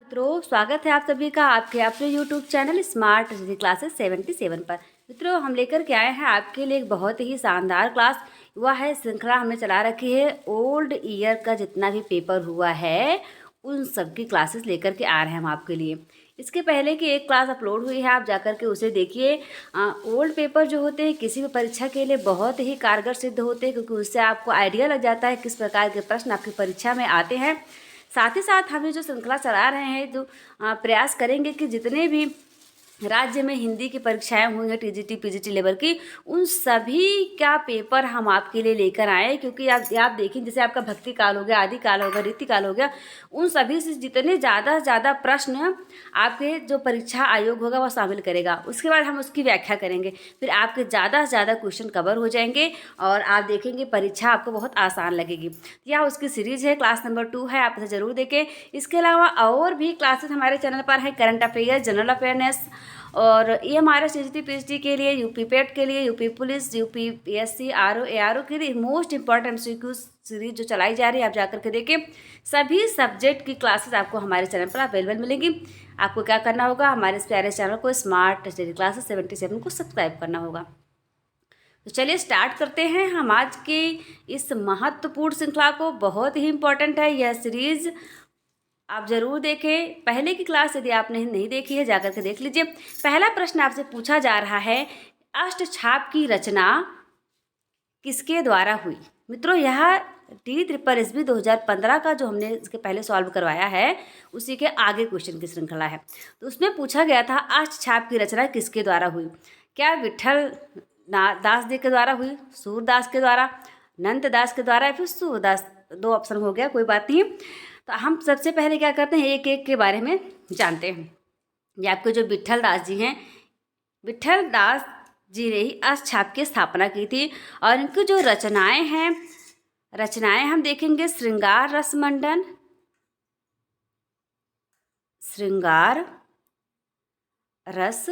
मित्रों, स्वागत है आप सभी का आपके अपने YouTube चैनल स्मार्ट क्लासेस 77 पर। मित्रों, हम लेकर के आए हैं आपके लिए एक बहुत ही शानदार क्लास। वह है श्रृंखला हमने चला रखी है ओल्ड ईयर का जितना भी पेपर हुआ है उन सब की क्लासेस लेकर के आ रहे हैं हम आपके लिए। इसके पहले की एक क्लास अपलोड हुई है, आप जाकर के उसे देखिए। ओल्ड पेपर जो होते हैं किसी भी परीक्षा के लिए बहुत ही कारगर सिद्ध होते हैं, क्योंकि उससे आपको आइडिया लग जाता है किस प्रकार के प्रश्न आपकी परीक्षा में आते हैं। साथ ही साथ हम ये जो श्रृंखला चला रहे हैं, जो प्रयास करेंगे कि जितने भी राज्य में हिंदी की परीक्षाएं हुई हैं टीजीटी पीजीटी लेवल की, उन सभी का पेपर हम आपके लिए लेकर आए। क्योंकि आप देखें, जैसे आपका भक्ति काल हो गया, आदि काल हो गया, रीति काल हो गया, उन सभी से जितने ज़्यादा से ज़्यादा प्रश्न आपके जो परीक्षा आयोग होगा वह शामिल करेगा। उसके बाद हम उसकी व्याख्या करेंगे, फिर आपके ज़्यादा से ज़्यादा क्वेश्चन कवर हो जाएंगे और आप देखेंगे परीक्षा आपको बहुत आसान लगेगी। यह उसकी सीरीज़ है, क्लास नंबर 2 है, आप इसे ज़रूर देखें। इसके अलावा और भी क्लासेस हमारे चैनल पर हैं, करंट अफेयर, जनरल अवेयरनेस, और ये हमारे टीजीटी पीजीटी के लिए, यूपी पेट के लिए, UP police, UP PSC, RO ARO के लिए मोस्ट इंपॉर्टेंट एमसीक्यू सीरीज जो चलाई जा रही है, आप जाकर के देखें। सभी सब्जेक्ट की क्लासेस आपको हमारे चैनल पर अवेलेबल मिलेंगी। आपको क्या करना होगा, हमारे इस प्यारे चैनल को स्मार्ट स्टडी क्लासेस 77 को सब्सक्राइब करना होगा। तो चलिए स्टार्ट करते हैं हम आज की इस महत्वपूर्ण श्रृंखला को। बहुत ही इंपॉर्टेंट है यह सीरीज, आप जरूर देखें। पहले की क्लास यदि आपने नहीं देखी है जाकर के देख लीजिए। पहला प्रश्न आपसे पूछा जा रहा है, अष्टछाप की रचना किसके द्वारा हुई। मित्रों, यह DSSB 2015 का जो हमने इसके पहले सॉल्व करवाया है उसी के आगे क्वेश्चन की श्रृंखला है। तो उसमें पूछा गया था अष्टछाप की रचना किसके द्वारा हुई। क्या विठल दास जी के द्वारा हुई, सूरदास के द्वारा, नंद दास के द्वारा, या फिर सूरदास। दो ऑप्शन हो गया, कोई बात नहीं। तो हम सबसे पहले क्या करते हैं, एक एक के बारे में जानते हैं। ये आपके जो विठल दास जी हैं, विठल दास जी ने ही अष्टछाप की स्थापना की थी। और इनकी जो रचनाएं हैं, रचनाएं हम देखेंगे श्रृंगार रसमंडन, श्रृंगार रस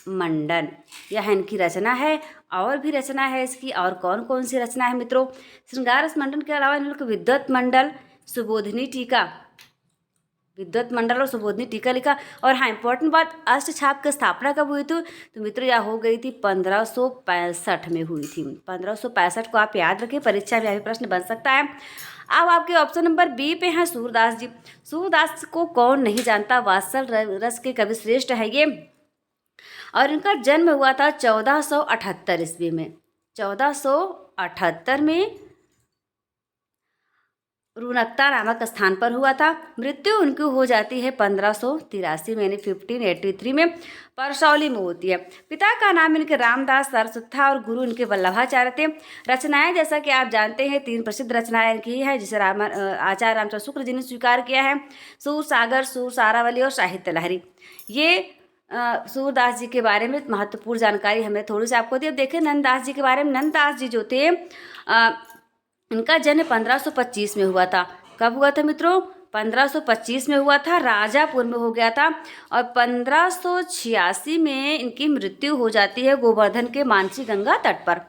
मंडन, यह इनकी रचना है। और भी रचना है इसकी, और कौन कौन सी रचना है मित्रों। श्रृंगार रस मंडन के अलावा इन लोग विद्वत मंडल, सुबोधनी टीका, विद्वत मंडल और सुबोधनी टीका लिखा। और हाँ, इंपॉर्टेंट बात, अष्टछाप की स्थापना कब हुई थी तो मित्रों यह हो गई थी 1565 में हुई थी। 1565 को आप याद रखें, परीक्षा में भी प्रश्न बन सकता है। अब आपके ऑप्शन नंबर बी पे हैं सूरदास जी। सूरदास को कौन नहीं जानता, वात्सल रस के कवि श्रेष्ठ है ये। और इनका जन्म हुआ था 1478 ईस्वी में। 1478 में रुनकता नामक स्थान पर हुआ था। मृत्यु उनकी हो जाती है 1583 में, यानी 1583 में परसौली में होती है। पिता का नाम इनके रामदास सरस्वत था और गुरु इनके वल्लभाचार्य थे। रचनाएं जैसा कि आप जानते हैं 3 प्रसिद्ध रचनाएं इनकी है, जिसे आचार्य रामचंद्र शुक्ल जी ने स्वीकार किया है, सूर सागर, सूर सारावली और साहित्य लहरी। ये सूरदास जी के बारे में महत्वपूर्ण जानकारी हमें थोड़ी सी आपको दी। अब देखें नंददास जी के बारे में। नंददास जी जो थे, इनका जन्म 1525 में हुआ था। कब हुआ था मित्रों, 1525 में हुआ था, राजापुर में हो गया था। और 1586 में इनकी मृत्यु हो जाती है गोवर्धन के मानसी गंगा तट पर।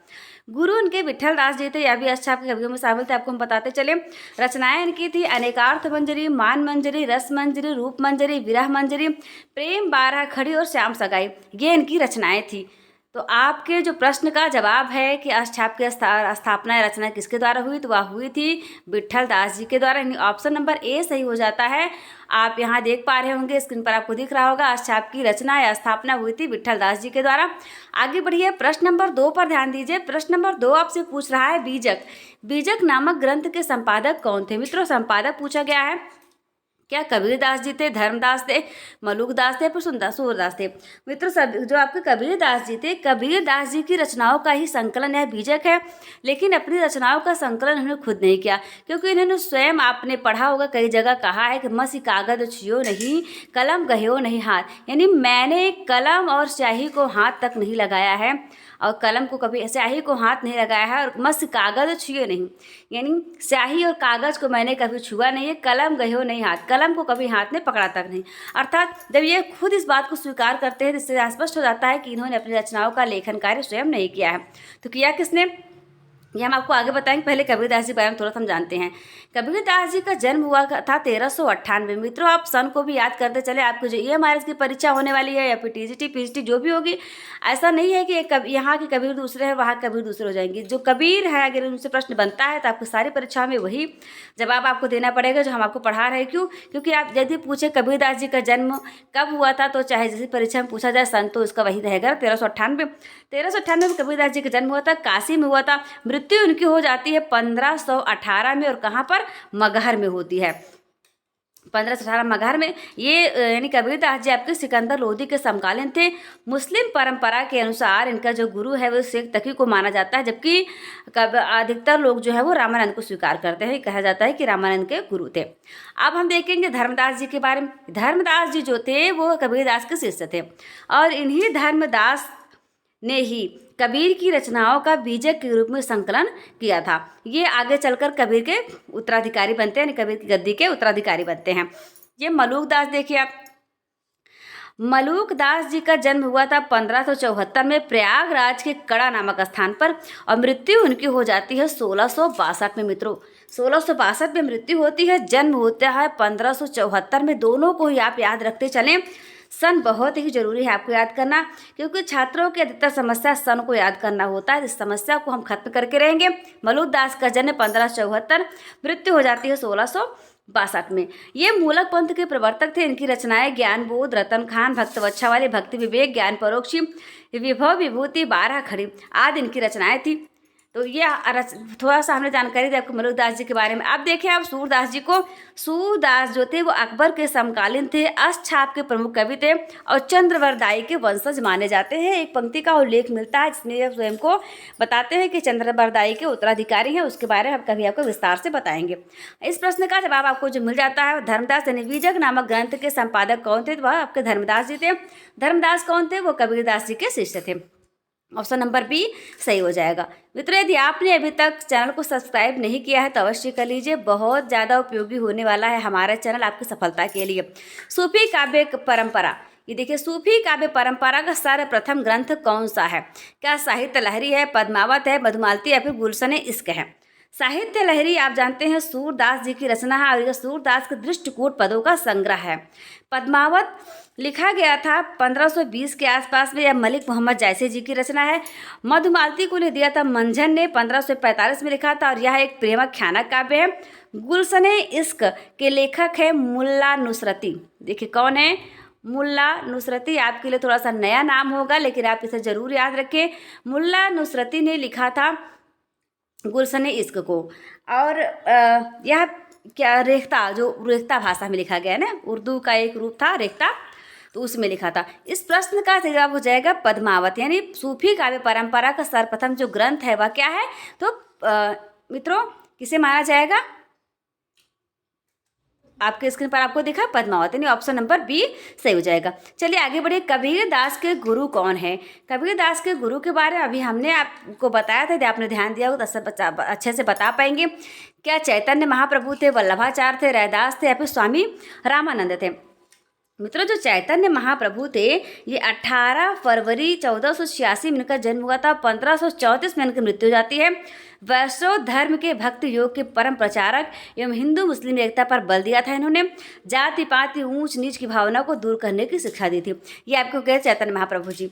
गुरु उनके विठल दास जी थे, यह भी अष्टछाप के कवियों में शामिल थे, आपको हम बताते चले। रचनाएं इनकी थी अनेकार्थ मंजरी, मान मंजरी, रस मंजरी, रूप मंजरी, विरह मंजरी, प्रेम 12 खड़ी और श्याम सगाई, ये इनकी रचनाएं थी। तो आपके जो प्रश्न का जवाब है कि अष्टछाप की स्थापना या रचना किसके द्वारा हुई, तो वह हुई थी विठल दास जी के द्वारा। ऑप्शन नंबर ए सही हो जाता है। आप यहाँ देख पा रहे होंगे, स्क्रीन पर आपको दिख रहा होगा, अष्टछाप की रचना या स्थापना हुई थी विठल दास जी के द्वारा। आगे बढ़िए, प्रश्न नंबर 2 पर ध्यान दीजिए। प्रश्न नंबर 2 आपसे पूछ रहा है बीजक। बीजक नामक ग्रंथ के संपादक कौन थे मित्रों। संपादक पूछा गया है, क्या कबीरदास जी थे, धर्मदास थे, मलुकदास थे, सूरदास थे। मित्रों, सब जो आपके कबीरदास जी थे, कबीरदास जी की रचनाओं का ही संकलन यह बीजक है। लेकिन अपनी रचनाओं का संकलन उन्होंने खुद नहीं किया, क्योंकि इन्होंने स्वयं, आपने पढ़ा होगा कई जगह कहा है कि मसी कागज छियो नहीं, कलम गह्यो नहीं हाथ, यानी मैंने कलम और स्याही को हाथ तक नहीं लगाया है, और कलम को कभी स्याही को हाथ नहीं लगाया है, और मस कागज छुए नहीं, यानी स्याही और कागज को मैंने कभी छुआ नहीं है, कलम गह्यो नहीं हाथ, कलम को कभी हाथ में पकड़ा तक नहीं। अर्थात जब ये खुद इस बात को स्वीकार करते हैं तो इससे स्पष्ट हो जाता है कि इन्होंने अपनी रचनाओं का लेखन कार्य स्वयं नहीं किया है। तो किया किसने, ये हम आपको आगे बताएंगे। पहले कबीरदास जी के बारे में थोड़ा सा हम जानते हैं। कबीरदास जी का जन्म हुआ था 1398। मित्रों आप सन को भी याद करते चले, आपको जो EMRS की परीक्षा होने वाली है या फिर TGT PGT जो भी होगी, ऐसा नहीं है कि यहाँ के कबीर दूसरे हैं वहाँ कबीर दूसरे हो जाएंगे। जो कबीर है अगर उनसे प्रश्न बनता है तो आपको सारी परीक्षाओं में वही जवाब आपको देना पड़ेगा जो हम आपको पढ़ा रहे हैं। क्यों? क्योंकि आप यदि पूछे कबीरदास जी का जन्म कब हुआ था तो चाहे जैसी परीक्षा में पूछा जाए सन तो उसका वही रहेगा 1398। 1398 में कबीरदास जी का जन्म हुआ था, काशी में हुआ था। मृत्यु उनकी हो जाती है 1518 में, और कहाँ पर? मगहर में होती है। 1518 मगहर में। ये यानी कबीरदास जी आपके सिकंदर लोधी के समकालीन थे। मुस्लिम परंपरा के अनुसार इनका जो गुरु है वो शेख तकी को माना जाता है, जबकि अधिकतर लोग जो है वो रामानंद को स्वीकार करते हैं। कहा जाता है कि रामानंद के गुरु थे। अब हम देखेंगे धर्मदास जी के बारे में। धर्मदास जी जो थे वो कबीरदास के शिष्य थे, और इन्हीं धर्मदास ने ही कबीर की रचनाओं का बीजक के रूप में संकलन किया था। ये आगे चलकर कबीर के उत्तराधिकारी बनते हैं, यानी कबीर की गद्दी के उत्तराधिकारी बनते हैं। ये मलूक दास देखिए आप। मलूक दास जी का जन्म हुआ था 1574 में प्रयागराज के कड़ा नामक स्थान पर, और मृत्यु उनकी हो जाती है 1662 में। मित्रों 1662 में मृत्यु होती है, जन्म होता है 1574 में। दोनों को ही आप याद रखते चलें। सन बहुत ही जरूरी है आपको याद करना, क्योंकि छात्रों की अधिकतर समस्या सन को याद करना होता है। इस समस्या को हम खत्म करके रहेंगे। मलूक दास का जन्म 1574, मृत्यु हो जाती है 1662 में। ये मूलक पंथ के प्रवर्तक थे। इनकी रचनाएं ज्ञान बोध, रतन खान, भक्तवच्छा वाले, भक्ति विवेक, ज्ञान परोक्षी, विभव विभूति, 12 खड़ी आदि इनकी रचनाएं थी। तो ये थोड़ा सा हमने जानकारी दी आपको मलूक दास जी के बारे में। अब देखिए आप सूरदास जी को। सूरदास जो थे वो अकबर के समकालीन थे, अष्टछाप के प्रमुख कवि थे और चंद्रवरदाई के वंशज माने जाते हैं। एक पंक्ति का उल्लेख मिलता है जिसमें स्वयं को बताते हैं कि चंद्रवरदाई के उत्तराधिकारी हैं। उसके बारे में कभी आपको विस्तार से बताएंगे। इस प्रश्न का जवाब आपको जो मिल जाता है, धर्मदास यानी बीजक नामक ग्रंथ के संपादक कौन थे? वह आपके धर्मदास जी थे। धर्मदास कौन थे? वो कबीरदास जी के शिष्य थे। ऑप्शन नंबर बी सही हो जाएगा। मित्रों यदि आपने अभी तक चैनल को सब्सक्राइब नहीं किया है तो अवश्य कर लीजिए। बहुत ज़्यादा उपयोगी होने वाला है हमारा चैनल आपकी सफलता के लिए। सूफी काव्य परंपरा, ये देखिए सूफी काव्य परंपरा का सर्वप्रथम ग्रंथ कौन सा है? क्या साहित्य लहरी है, पद्मावत है, मधुमालती या फिर गुलशन इश्क है? साहित्य लहरी आप जानते हैं सूरदास जी की रचना है, और यह सूरदास के दृष्टिकूट पदों का संग्रह है। पद्मावत लिखा गया था 1520 के आसपास में, यह मलिक मोहम्मद जायसी जी की रचना है। मधुमालती को दिया था मंझन ने 1545 में लिखा था, और यह एक प्रेमाख्यानक काव्य है। गुलशन इश्क के लेखक है मुल्ला नुसरती। देखिए कौन है? मुल्ला नुसरती। आपके लिए थोड़ा सा नया नाम होगा लेकिन आप इसे जरूर याद रखें। मुल्ला नुसरती ने लिखा था गुलशन इश्क को, और यह क्या रेख्ता, जो रेख्ता भाषा में लिखा गया है ना, उर्दू का एक रूप था रेख्ता, तो उसमें लिखा था। इस प्रश्न का जवाब हो जाएगा पद्मावत। यानी सूफी काव्य परंपरा का सर्वप्रथम जो ग्रंथ है वह क्या है? तो मित्रों किसे माना जाएगा? आपके स्क्रीन पर आपको दिखा पद्मावत, यानी ऑप्शन नंबर बी सही हो जाएगा। चलिए आगे बढ़िए। कबीरदास के गुरु कौन है? कबीरदास के गुरु के बारे में अभी हमने आपको बताया था, यदि आपने ध्यान दिया हो तो अच्छे से बता पाएंगे। क्या चैतन्य महाप्रभु थे, वल्लभाचार्य थे, रैदास थे या फिर स्वामी रामानंद थे? मित्रों जो चैतन्य महाप्रभु थे ये 18 फरवरी 1486 में इनका जन्म हुआ था। 1534 में इनकी मृत्यु हो जाती है। वैष्णव धर्म के भक्ति योग के परम प्रचारक एवं हिंदू मुस्लिम एकता पर बल दिया था इन्होंने। जाति पाति ऊंच नीच की भावना को दूर करने की शिक्षा दी थी। ये आपको कहे चैतन्य महाप्रभु जी।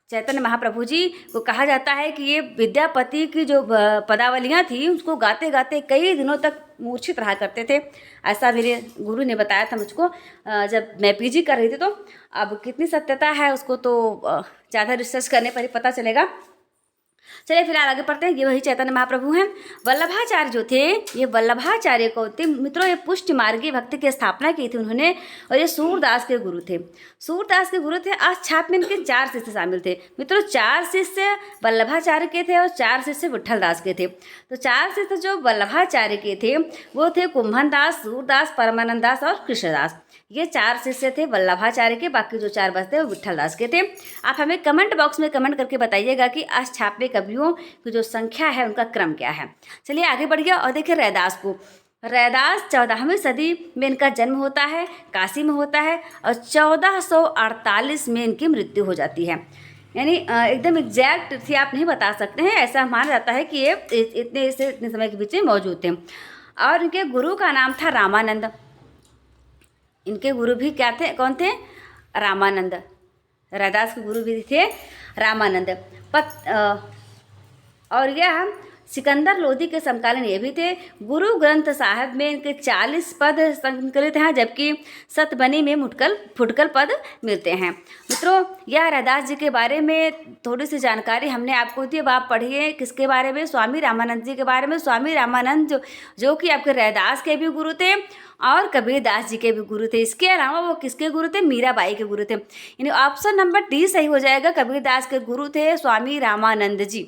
चैतन्य महाप्रभु जी को कहा जाता है कि ये विद्यापति की जो पदावलियाँ थी उसको गाते गाते कई दिनों तक मूर्छित रहा करते थे। ऐसा मेरे गुरु ने बताया था मुझको जब मैं पीजी कर रही थी। तो अब कितनी सत्यता है उसको तो ज़्यादा रिसर्च करने पर ही पता चलेगा। चलिए फिलहाल आगे पढ़ते हैं। ये वही चैतन्य महाप्रभु हैं। वल्लभाचार्य जो थे ये वल्लभाचार्य को थे मित्रों, ये पुष्टि मार्गी भक्ति की स्थापना की थी उन्होंने, और ये सूरदास के गुरु थे। सूरदास के गुरु थे। अष्टछाप में इनके 4 शिष्य शामिल थे। मित्रों 4 शिष्य वल्लभाचार्य के थे और 4 शिष्य विट्ठल दास के थे। तो 4 शिष्य जो वल्लभाचार्य के थे वो थे कुंभन दास, सूरदास, परमानंद दास और कृष्णदास। ये 4 शिष्य थे वल्लभाचार्य के। बाकी जो 4 बचते वो विट्ठल दास के थे। आप हमें कमेंट बॉक्स में कमेंट करके बताइएगा कि अष्टछाप में कवियों की जो संख्या है उनका क्रम क्या है। चलिए आगे बढ़ गया और देखिए रैदास को। रैदास 14वीं सदी में इनका जन्म होता है, काशी में होता है, और 1448 में इनकी मृत्यु हो जाती है। यानी एकदम एग्जैक्ट थी आप नहीं बता सकते हैं, ऐसा माना जाता है कि ये इतने से इतने समय के बीच में मौजूद थे। और इनके गुरु का नाम था रामानंद। इनके गुरु भी क्या थे, कौन थे? रामानंद। रैदास के गुरु भी थे रामानंद। और यह सिकंदर लोधी के समकालीन ये भी थे। गुरु ग्रंथ साहिब में इनके 40 पद संकलित हैं, जबकि सतबनी में फुटकल पद मिलते हैं। मित्रों, यह रैदास जी के बारे में थोड़ी सी जानकारी हमने आपको दी। अब आप पढ़िए किसके बारे में? स्वामी रामानंद जी के बारे में। स्वामी रामानंद जो कि आपके रैदास के भी गुरु थे और कबीरदास जी के भी गुरु थे। इसके अलावा वो किसके गुरु थे? मीराबाई के गुरु थे। यानी ऑप्शन नंबर डी सही हो जाएगा। कबीरदास के गुरु थे स्वामी रामानंद जी।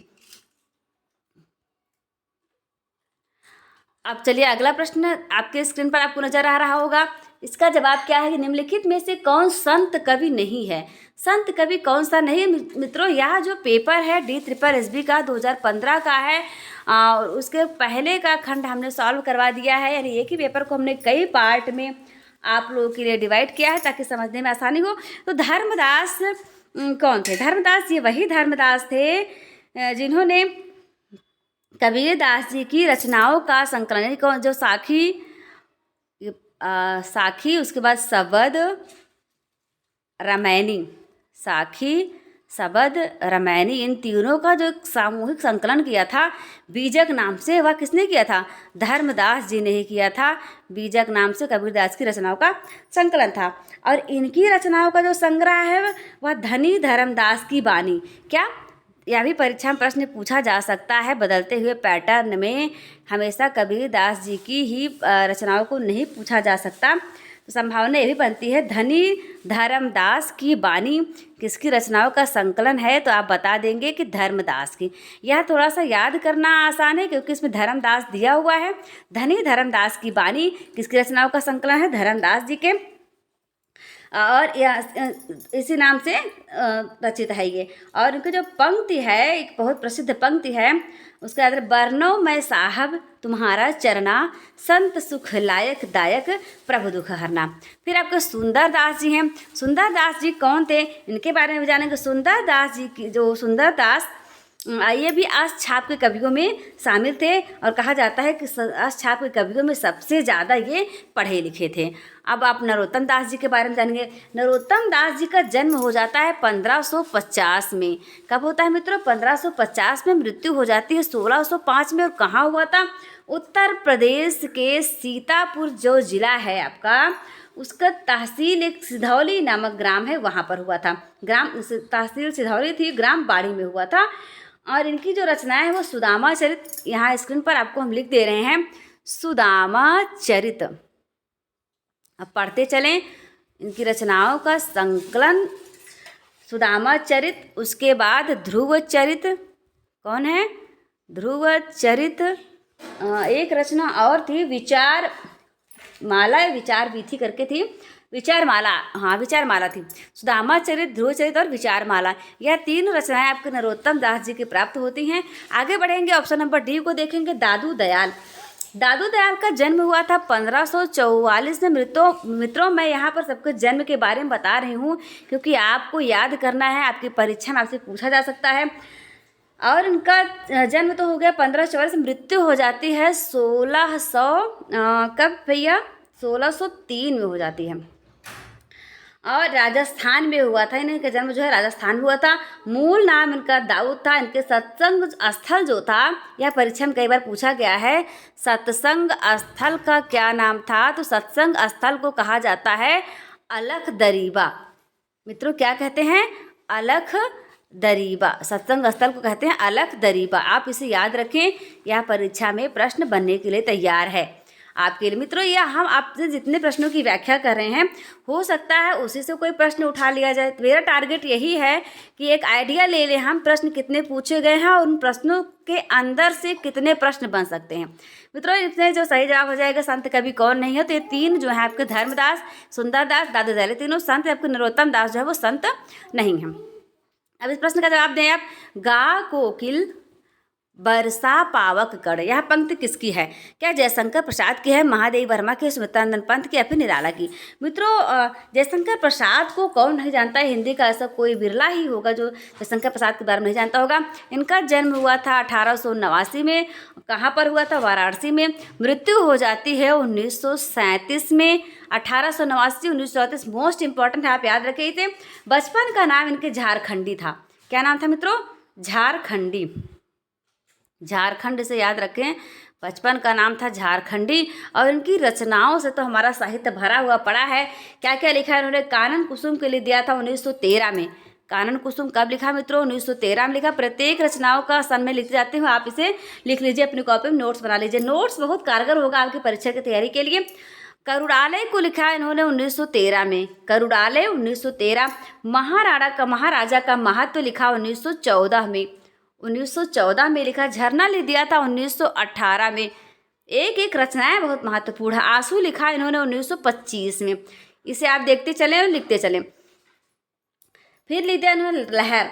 अब चलिए अगला प्रश्न आपके स्क्रीन पर आपको नजर आ रहा होगा। इसका जवाब क्या है कि निम्नलिखित में से कौन संत कवि नहीं है? संत कवि कौन सा नहीं? मित्रों, यह जो पेपर है DSSB का 2015 का है और उसके पहले का खंड हमने सॉल्व करवा दिया है। यानी एक ही पेपर को हमने कई पार्ट में आप लोगों के लिए डिवाइड किया है ताकि समझने में आसानी हो। तो धर्मदास कौन थे? धर्मदास ये वही धर्मदास थे जिन्होंने कबीरदास जी की रचनाओं का संकलन, कौन? जो साखी, उसके बाद सबद, रामायणी, साखी, सबद, रामायणी, इन तीनों का जो सामूहिक संकलन किया था बीजक नाम से, वह किसने किया था? धर्मदास जी ने ही किया था। बीजक नाम से कबीरदास की रचनाओं का संकलन था। और इनकी रचनाओं का जो संग्रह है वह धनी धर्मदास की बानी। क्या? यह भी परीक्षा में प्रश्न पूछा जा सकता है। बदलते हुए पैटर्न में हमेशा कबीरदास जी की ही रचनाओं को नहीं पूछा जा सकता। तो संभावना ये भी बनती है धनी धर्मदास की बानी किसकी रचनाओं का संकलन है? तो आप बता देंगे कि धर्मदास की। यह थोड़ा सा याद करना आसान है क्योंकि इसमें धर्मदास दिया हुआ है। धनी धर्मदास की बानी किसकी रचनाओं का संकलन है? धर्मदास जी के। और इसी नाम से रचित है ये। और उनकी जो पंक्ति है, एक बहुत प्रसिद्ध पंक्ति है, उसके अंदर बरनौ मैं साहब तुम्हारा चरना, संत सुख लायक दायक प्रभु दुख हरना। फिर आपके सुंदरदास जी हैं। सुंदरदास जी कौन थे? इनके बारे में भी जानेंगे। सुंदरदास जी की जो सुंदरदास ये भी अष्टछाप के कवियों में शामिल थे और कहा जाता है कि अष्टछाप के कवियों में सबसे ज़्यादा ये पढ़े लिखे थे। अब आप नरोत्तम दास जी के बारे में जानेंगे। नरोत्तम दास जी का जन्म हो जाता है 1550 में। कब होता है मित्रों? 1550 में। मृत्यु हो जाती है 1605 में। और कहाँ हुआ था? उत्तर प्रदेश के सीतापुर जो जिला है आपका, उसका तहसील एक सिधौली नामक ग्राम है, वहाँ पर हुआ था। ग्राम तहसील सिधौली थी, ग्राम बाड़ी में हुआ था। और इनकी जो रचनाएं है वो सुदामा चरित, यहाँ स्क्रीन पर आपको हम लिख दे रहे हैं, सुदामा चरित। अब पढ़ते चलें इनकी रचनाओं का संकलन। सुदामा चरित, उसके बाद ध्रुव चरित। कौन है? ध्रुव चरित। एक रचना और थी विचार माला, विचार वीथी करके थी, विचार माला। हाँ, विचार माला थी। सुदामा चरित, ध्रुव चरित और विचार माला, यह 3 रचनाएं आपके नरोत्तम दास जी की प्राप्त होती हैं। आगे बढ़ेंगे, ऑप्शन नंबर डी को देखेंगे। दादू दयाल। दादू दयाल का जन्म हुआ था 1544 में। मित्रों, मैं यहाँ पर सबके जन्म के बारे में बता रही हूँ क्योंकि आपको याद करना है, आपकी परीक्षा में आपसे पूछा जा सकता है। और इनका जन्म तो हो गया 1544 से, मृत्यु हो जाती है 1600 कब भैया? 1603 में हो जाती है। और राजस्थान में हुआ था। इनका जन्म जो है राजस्थान में हुआ था। मूल नाम इनका दाऊद था। इनके सत्संग स्थल जो था, यह परीक्षा में कई बार पूछा गया है, सत्संग स्थल का क्या नाम था? तो सत्संग स्थल को कहा जाता है अलख दरीबा। मित्रों, क्या कहते हैं? अलख दरीबा। सत्संग स्थल को कहते हैं अलख दरीबा। आप इसे याद रखें, यह परीक्षा में प्रश्न बनने के लिए तैयार है आपके लिए। मित्रों, यह हम आपसे जितने प्रश्नों की व्याख्या कर रहे हैं, हो सकता है उसी से कोई प्रश्न उठा लिया जाए। मेरा टारगेट यही है कि एक आइडिया ले लें हम, प्रश्न कितने पूछे गए हैं और उन प्रश्नों के अंदर से कितने प्रश्न बन सकते हैं। मित्रों, इसमें जो सही जवाब हो जाएगा संत कवि कौन नहीं है, तो ये 3 जो है आपके धर्मदास, सुंदरदास, दादू दयाल, तीनों संत। आपके नरोत्तम दास जो है वो संत नहीं हैं। अब इस प्रश्न का जवाब दें आप। गा कोकिल बरसा पावक गढ़। यह पंक्ति किसकी है? क्या जयशंकर प्रसाद की है, महादेवी वर्मा की, सुमित्रानंदन पंत की या फिर निराला की? मित्रों जयशंकर प्रसाद को कौन नहीं जानता है? हिंदी का ऐसा कोई बिरला ही होगा जो जयशंकर प्रसाद के बारे में नहीं जानता होगा। इनका जन्म हुआ था 1889 में। कहाँ पर हुआ था? वाराणसी में। मृत्यु हो जाती है 1937 में। 1889 1934 मोस्ट इंपॉर्टेंट है, आप याद रखे इसे। बचपन का नाम इनके झारखंडी था। क्या नाम था मित्रों? झारखंडी। झारखंड से याद रखें, बचपन का नाम था झारखंडी। और इनकी रचनाओं से तो हमारा साहित्य भरा हुआ पड़ा है। क्या क्या लिखा है इन्होंने? कानन कुसुम के लिए दिया था 1913 में। कानन कुसुम कब लिखा मित्रों? 1913 में लिखा। प्रत्येक रचनाओं का सन में लिखी जाती हूँ, आप इसे लिख लीजिए, अपनी कॉपी में नोट्स बना लीजिए। नोट्स बहुत कारगर होगा आपकी परीक्षा की तैयारी के लिए। करुड़ालय को लिखा है इन्होंने 1913 में। करुड़ालय 1913। महाराजा का महत्व लिखा 1914 में। 1914 में लिखा। झरना लिख दिया था 1918 में। एक एक रचनाएं बहुत महत्वपूर्ण है। आंसू लिखा इन्होंने 1925 में। इसे आप देखते चलें और लिखते चलें। फिर लिख दिया इन्होंने लहर।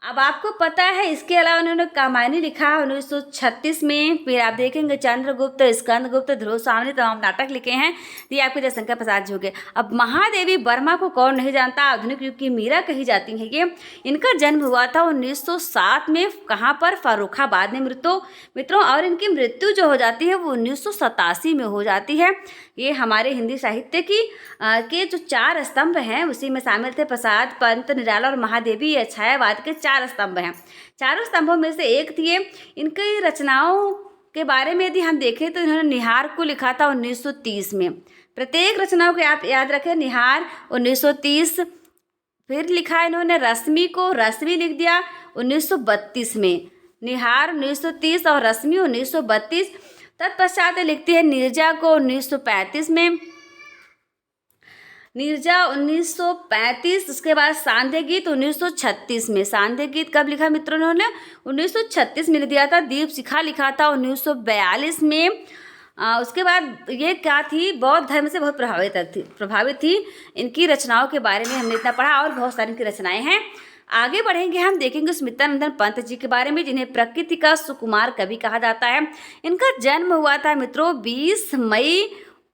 अब आपको पता है, इसके अलावा उन्होंने कामायनी लिखा 1936 में। फिर आप देखेंगे चंद्रगुप्त, स्कंदगुप्त, ध्रुव स्वामी, तमाम नाटक लिखे हैं। तो ये आपके जयशंकर प्रसाद जी हो गए। अब महादेवी वर्मा को कौन नहीं जानता? आधुनिक युग की मीरा कही जाती है ये। इनका जन्म हुआ था 1907 में। कहाँ पर? फर्रुखाबाद में मित्रों। और इनकी मृत्यु जो हो जाती है वो 1987 में हो जाती है। ये हमारे हिंदी साहित्य की के जो 4 स्तंभ हैं उसी में शामिल थे। प्रसाद, पंत, निराला और महादेवी ये छायावाद के 4 स्तंभ हैं। चारों स्तंभों में से एक थी। इनकी रचनाओं के बारे में यदि हम देखें तो इन्होंने निहार को लिखा था 1930 में। प्रत्येक रचनाओं को आप याद रखें। निहार 1930। फिर लिखा इन्होंने रश्मि को, रश्मि लिख दिया 1932 में। निहार 1930 और रश्मि 1932। तत्पश्चात लिखती है नीरजा को 1935 में। नीरजा 1935। उसके बाद सांध्य गीत 1936 में। सांध्य गीत कब लिखा मित्रों ने? 1936 में लिख दिया था। दीप शिखा लिखा था 1942 में। उसके बाद ये क्या थी? बौद्ध धर्म से बहुत प्रभावित थी। इनकी रचनाओं के बारे में हमने इतना पढ़ा और बहुत सारी इनकी रचनाएं हैं। आगे बढ़ेंगे, हम देखेंगे सुमित्रानंदन पंत जी के बारे में, जिन्हें प्रकृति का सुकुमार कवि कहा जाता है। इनका जन्म हुआ था मित्रों 20 मई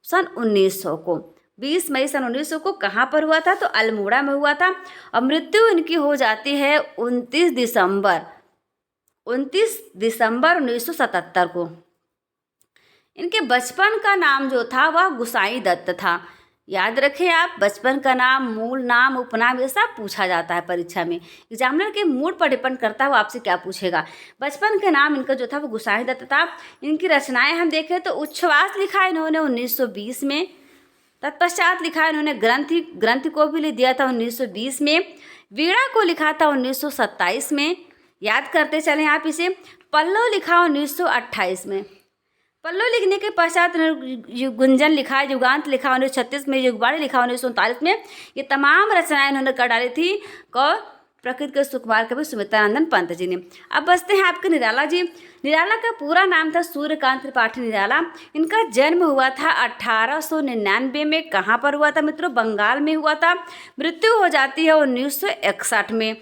सन 1900 को। 20 मई सन 1900 को कहाँ पर हुआ था? तो अल्मोड़ा में हुआ था। और मृत्यु इनकी हो जाती है 29 दिसंबर 1977 को। इनके बचपन का नाम जो था वह गुसाई दत्त था। याद रखें आप, बचपन का नाम, मूल नाम, उपनाम, ये सब पूछा जाता है परीक्षा में। एग्जामिनर के मूड पर डिपेंड करता है वो आपसे क्या पूछेगा। बचपन का नाम इनका जो था वो गुसाई दत्त था। इनकी रचनाएं हम देखें तो उच्छ्वास लिखा इन्होंने 1920 में। तत्पश्चात लिखा इन्होंने ग्रंथि को भी लिख दिया था 1920 में। वीणा को लिखा था 1927 में। याद करते चलें आप इसे। पल्लव लिखा 1928 में। पल्लव लिखने के पश्चात गुंजन लिखा, युगांत लिखा 1936 में, युगवाणी लिखा 1939 में। ये तमाम रचनाएं इन्होंने कर डाली थी। कौन? प्रकृति के सुकुमार कवि सुमित्रानंदन पंत जी ने। अब बचते हैं आपके निराला जी। निराला का पूरा नाम था सूर्यकांत त्रिपाठी निराला। इनका जन्म हुआ था 1899 में। कहाँ पर हुआ था मित्रों? बंगाल में हुआ था। मृत्यु हो जाती है 1961 में।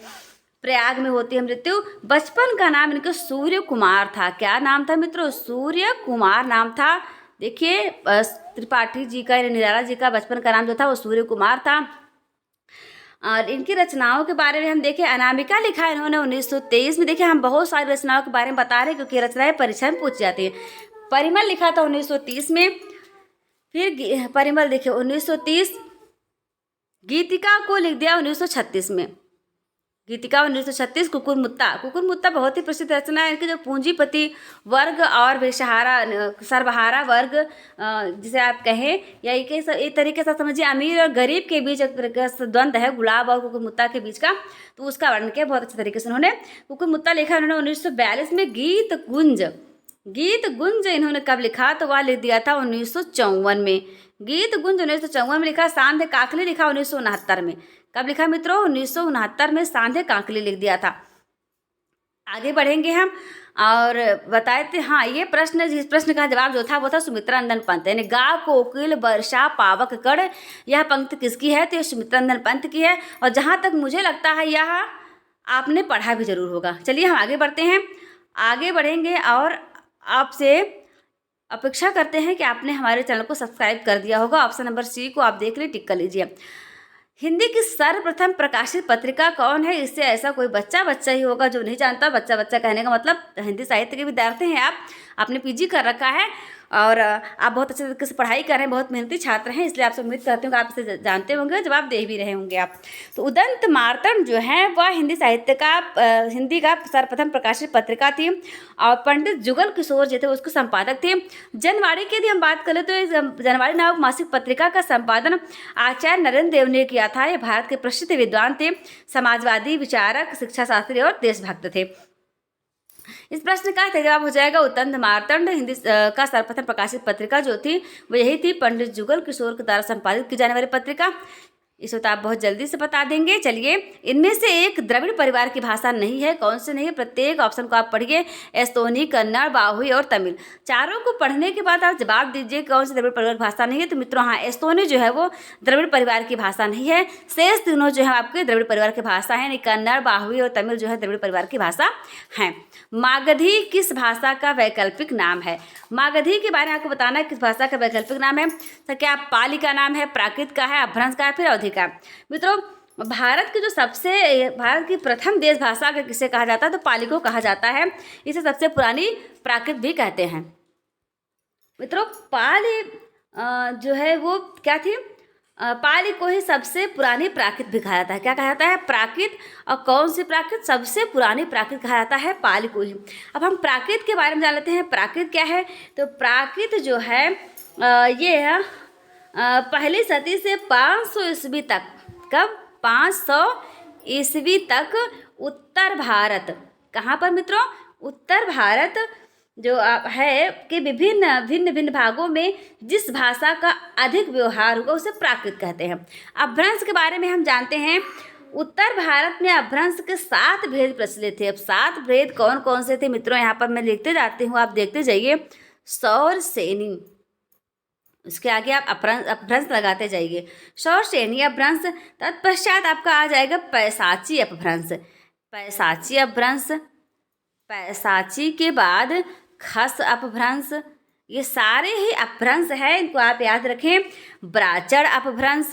प्रयाग में होती है मृत्यु। बचपन का नाम इनका सूर्य कुमार था। क्या नाम था मित्रों? सूर्य कुमार नाम था। देखिए त्रिपाठी जी का, निराला जी का बचपन का नाम जो था वो सूर्य कुमार था। और इनकी रचनाओं के बारे में हम देखें, अनामिका लिखा है इन्होंने 1923 में। देखिए हम बहुत सारी रचनाओं के बारे में बता रहे हैं क्योंकि रचनाएं परीक्षा में पूछ जाती है। परिमल लिखा था 1930 में। फिर परिमल देखिए 1930। गीतिका को लिख दिया 1936 में। गीतिका 1936। कुकुरमुत्ता बहुत ही प्रसिद्ध रचना है इनकी, जो पूंजीपति वर्ग और सर्वहारा वर्ग जिसे आप कहें, या एक तरीके से समझिए अमीर और गरीब के बीच एक द्वंद्व है गुलाब और कुकुरमुत्ता के बीच का, तो उसका वर्णन किया बहुत अच्छे तरीके से उन्होंने। कुकुरमुत्ता लिखा उन्होंने 1942 में। गीत गुंज इन्होंने कब लिखा? तो वह लिख दिया था 1954 में। गीत गुंज 1954 में लिखा। सांध्य काकली लिखा 1969 में। कब लिखा मित्रों? 1969 में सांध्य काकली लिख दिया था। आगे बढ़ेंगे हम और बताए थे। हाँ, ये प्रश्न, जिस प्रश्न का जवाब जो था वो था सुमित्रानंदन पंत, यानी गा कोकिल वर्षा पावक कड़। यह पंक्ति किसकी है? तो ये सुमित्रानंदन पंत की है। और जहाँ तक मुझे लगता है यह आपने पढ़ा भी जरूर होगा। चलिए हम आगे बढ़ते हैं। आगे बढ़ेंगे और आपसे अपेक्षा करते हैं कि आपने हमारे चैनल को सब्सक्राइब कर दिया होगा। ऑप्शन नंबर सी को आप देख लें, टिक कर लीजिए। हिंदी की सर्वप्रथम प्रकाशित पत्रिका कौन है? इससे ऐसा कोई बच्चा ही होगा जो नहीं जानता। बच्चा कहने का मतलब हिंदी साहित्य के विद्यार्थी हैं आप, आपने पीजी कर रखा है और आप बहुत अच्छे तरीके से पढ़ाई कर रहे हैं, बहुत मेहनती छात्र हैं, इसलिए आपसे उम्मीद करती हूँ कि आप इसे जानते होंगे, जवाब दे भी रहे होंगे आप। तो उदंत मार्तंड जो है वह हिंदी साहित्य का हिंदी का सर्वप्रथम प्रकाशित पत्रिका थी और पंडित जुगल किशोर जो थे उसके संपादक थे। जनवाणी की यदि हम बात करें तो जनवाणी नामक मासिक पत्रिका का संपादन आचार्य नरेंद्र देव ने किया था। ये भारत के प्रसिद्ध विद्वान थे, समाजवादी विचारक, शिक्षा शास्त्री और देशभक्त थे। इस प्रश्न का जवाब हो जाएगा उदंत मार्तंड। हिंदी का सर्वप्रथम प्रकाशित पत्रिका जो थी वो यही थी, पंडित जुगल किशोर के द्वारा संपादित की जाने वाली पत्रिका। इसको तो आप बहुत जल्दी से बता देंगे। चलिए, इनमें से एक द्रविड़ परिवार की भाषा नहीं है, कौन से नहीं है? प्रत्येक ऑप्शन को आप पढ़िए, एस्तोनी, कन्नड़, बाहुई और तमिल। चारों को पढ़ने के बाद आप जवाब दीजिए कौन सी द्रविड़ परिवार की भाषा नहीं है। तो मित्रों हाँ, एस्तोनी जो है वो द्रविड़ परिवार की भाषा नहीं है। शेष तीनों जो है आपके द्रविड़ परिवार की भाषा है, यानी कन्नड़, बाहुई और तमिल जो है द्रविड़ परिवार की भाषा है। मागधी किस भाषा का वैकल्पिक नाम है? मागधी के बारे में आपको बताना है किस भाषा का वैकल्पिक नाम है। तो क्या पाली का नाम है, प्राकृत का है, अपभ्रंश का है, फिर अवधी का? मित्रों, भारत की प्रथम देश भाषा अगर किसे कहा जाता है तो पाली को कहा जाता है। इसे सबसे पुरानी प्राकृत भी कहते हैं। मित्रों, पाली जो है वो क्या थी? पाली को ही सबसे पुरानी प्राकृत भी कहा जाता है। क्या कहा जाता है? प्राकृत। और कौन सी प्राकृत? सबसे पुरानी प्राकृत कहा जाता है पाली को ही। अब हम प्राकृत के बारे में जान लेते हैं। प्राकृत क्या है? तो प्राकृत जो है ये है पहली सदी से 500 ईस्वी तक। कब? 500 ईस्वी तक उत्तर भारत। कहाँ पर मित्रों? उत्तर भारत जो है कि भिन्न भागों में जिस भाषा का अधिक व्यवहार होगा उसे प्राकृत कहते हैं। अपभ्रंश के बारे में हम जानते हैं। उत्तर भारत में अपभ्रंश के 7 भेद प्रचलित थे। अब 7 भेद कौन कौन से थे मित्रों? यहाँ पर मैं लिखते जाती हूँ, आप देखते जाइए। सौर सेनी, उसके आगे आप अपभ्रंश लगाते जाइए। सौर सेनी अपभ्रंश। तत्पश्चात आपका आ जाएगा पैसाची अपभ्रंश। पैसाची अपभ्रंश। पैसाची के बाद खस अपभ्रंश। ये सारे ही अपभ्रंश है, इनको आप याद रखें। ब्राचड़ अपभ्रंश,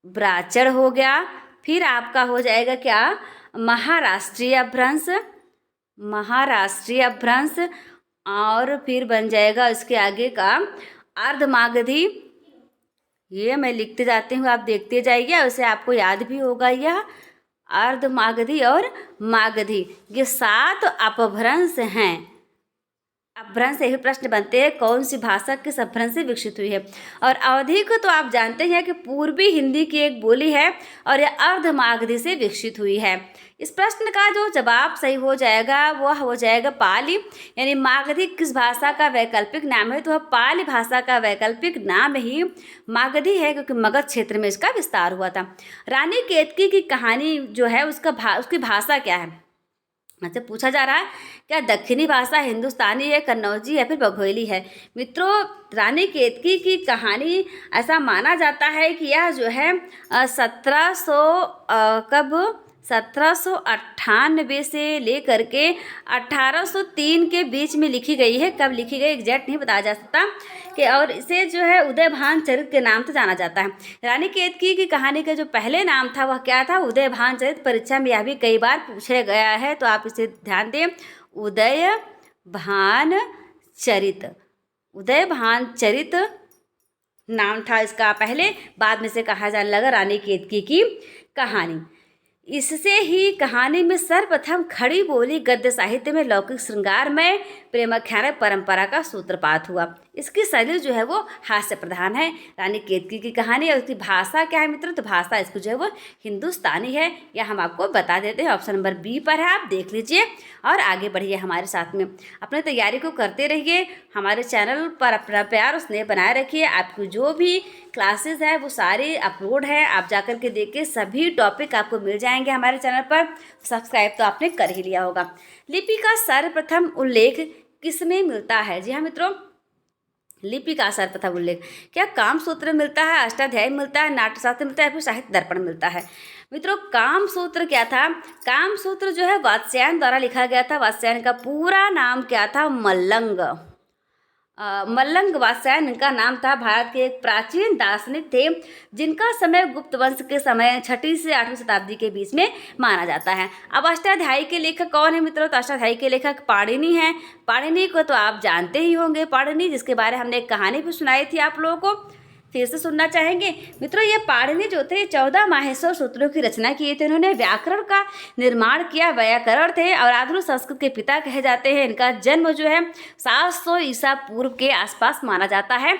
ब्राचड़ हो गया। फिर आपका हो जाएगा क्या? महाराष्ट्रीय अपभ्रंश, महाराष्ट्रीय अपभ्रंश। और फिर बन जाएगा इसके आगे का अर्धमागधी। ये मैं लिखते जाती हूँ, आप देखते जाइए, उसे आपको याद भी होगा। यह अर्धमागधी और मागधी, ये 7 अपभ्रंश हैं। अपभ्रंश से ही प्रश्न बनते हैं कौन सी भाषा किस अपभ्रंश से विकसित हुई है। और अवधी को तो आप जानते हैं कि पूर्वी हिंदी की एक बोली है और यह अर्धमागधी से विकसित हुई है। इस प्रश्न का जो जवाब सही हो जाएगा वह हो जाएगा पाली। यानी मागधी किस भाषा का वैकल्पिक नाम है? तो वह पाली भाषा का वैकल्पिक नाम ही मागधी है, क्योंकि मगध क्षेत्र में इसका विस्तार हुआ था। रानी केतकी की कहानी जो है उसकी भाषा क्या है? अच्छा, पूछा जा रहा है क्या दक्षिणी भाषा हिंदुस्तानी है, कन्नौजी है, फिर बघोली है? मित्रों, रानी केतकी की कहानी ऐसा माना जाता है कि यह जो है 1798 से लेकर के 1803 के बीच में लिखी गई है। कब लिखी गई एग्जैक्ट नहीं बताया जा सकता कि, और इसे जो है उदयभान चरित के नाम से जाना जाता है। रानी केतकी की कहानी का जो पहले नाम था वह क्या था? उदयभान चरित। परीक्षा में यह भी कई बार पूछा गया है, तो आप इसे ध्यान दें। उदयभान चरित, उदयभान चरित नाम था इसका पहले, बाद में से कहा जाने लगा रानी केतकी की कहानी। इससे ही कहानी में सर्वप्रथम खड़ी बोली गद्य साहित्य में लौकिक श्रृंगार में प्रेमाख्यान परंपरा का सूत्रपात हुआ। इसकी शैली जो है वो हास्य प्रधान है। रानी केतकी की कहानी और उसकी भाषा क्या है मित्रों? तो भाषा इसको जो है वो हिंदुस्तानी है। यह हम आपको बता देते हैं, ऑप्शन नंबर बी पर है, आप देख लीजिए और आगे बढ़िए हमारे साथ में। अपने तैयारी को करते रहिए, हमारे चैनल पर अपना प्यार और स्नेह बनाए रखिए। आपकी जो भी क्लासेस है वो सारी अपलोड है, आप जाकर के देखिए, सभी टॉपिक आपको मिल जाएंगे हमारे चैनल पर। सब्सक्राइब तो आपने कर ही लिया होगा। लिपि का सर्वप्रथम उल्लेख किसमें मिलता है? जी हाँ मित्रों, लिपि का सर्वप्रथम उल्लेख क्या कामसूत्र मिलता है, अष्टाध्यायी मिलता है, नाट्यशास्त्र मिलता है, फिर साहित्य दर्पण मिलता है? मित्रों काम सूत्र क्या था? काम सूत्र जो है वात्स्यायन द्वारा लिखा गया था। वात्स्यायन का पूरा नाम क्या था? मल्लंग। मल्लंग वात्स्यायन इनका नाम था। भारत के एक प्राचीन दार्शनिक थे जिनका समय गुप्त वंश के समय 6वीं से 8वीं शताब्दी के बीच में माना जाता है। अब अष्टाध्यायी के लेखक कौन है मित्रों? तो अष्टाध्यायी के लेखक पाणिनि हैं। पाणिनि को तो आप जानते ही होंगे, पाणिनि जिसके बारे में हमने एक कहानी भी सुनाई थी आप लोगों को, फिर से सुनना चाहेंगे मित्रों? ये पाणिनि जो थे 14 माहेश्वर सूत्रों की रचना किए थे। इन्होंने व्याकरण का निर्माण किया। व्याकरण थे और आधुनिक संस्कृत के पिता कहे जाते हैं। इनका जन्म जो है 700 ईसा पूर्व के आसपास माना जाता है।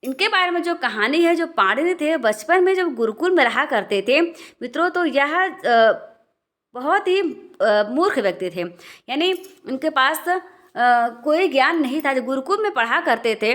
इनके बारे में जो कहानी है, जो पाणिनि थे बचपन में जब गुरुकुल में रहा करते थे मित्रों, तो यह बहुत ही मूर्ख व्यक्ति थे। यानी उनके पास कोई ज्ञान नहीं था। जो गुरुकुल में पढ़ा करते थे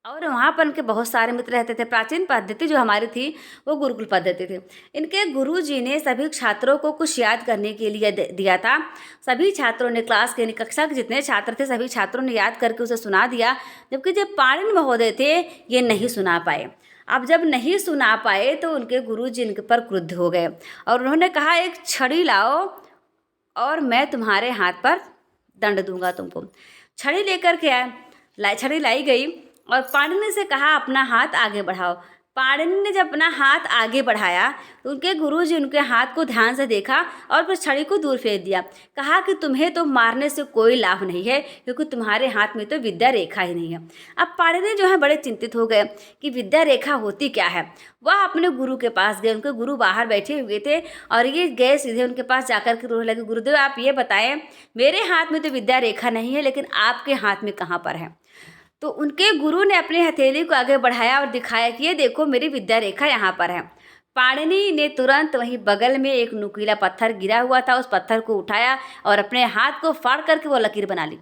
और वहाँ पर उनके बहुत सारे मित्र रहते थे। प्राचीन पद्धति जो हमारी थी वो गुरुकुल पद्धति थी। इनके गुरुजी ने सभी छात्रों को कुछ याद करने के लिए दिया था। सभी छात्रों ने क्लास के कक्षा के जितने छात्र थे सभी छात्रों ने याद करके उसे सुना दिया, जबकि जो पाणिनि महोदय थे ये नहीं सुना पाए। अब जब नहीं सुना पाए तो उनके गुरुजी इनके पर क्रुद्ध हो गए और उन्होंने कहा एक छड़ी लाओ और मैं तुम्हारे हाथ पर दंड दूंगा तुमको। छड़ी लेकर के आए, छड़ी लाई गई और पाणिनि से कहा अपना हाथ आगे बढ़ाओ। पाणिनि ने जब अपना हाथ आगे बढ़ाया तो उनके गुरुजी उनके हाथ को ध्यान से देखा और फिर छड़ी को दूर फेंक दिया। कहा कि तुम्हें तो मारने से कोई लाभ नहीं है क्योंकि तुम्हारे हाथ में तो विद्या रेखा ही नहीं है। अब पाणिनि जो है बड़े चिंतित हो गए कि विद्या रेखा होती क्या है। वह अपने गुरु के पास गए। उनके गुरु बाहर बैठे हुए थे और ये गए सीधे उनके पास जाकर के रोने लगे, गुरुदेव आप ये बताएं मेरे हाथ में तो विद्या रेखा नहीं है लेकिन आपके हाथ में कहाँ पर है? तो उनके गुरु ने अपनी हथेली को आगे बढ़ाया और दिखाया कि ये देखो मेरी विद्या रेखा यहाँ पर है। पाणिनि ने तुरंत वहीं बगल में एक नुकीला पत्थर गिरा हुआ था, उस पत्थर को उठाया और अपने हाथ को फाड़ करके वो लकीर बना ली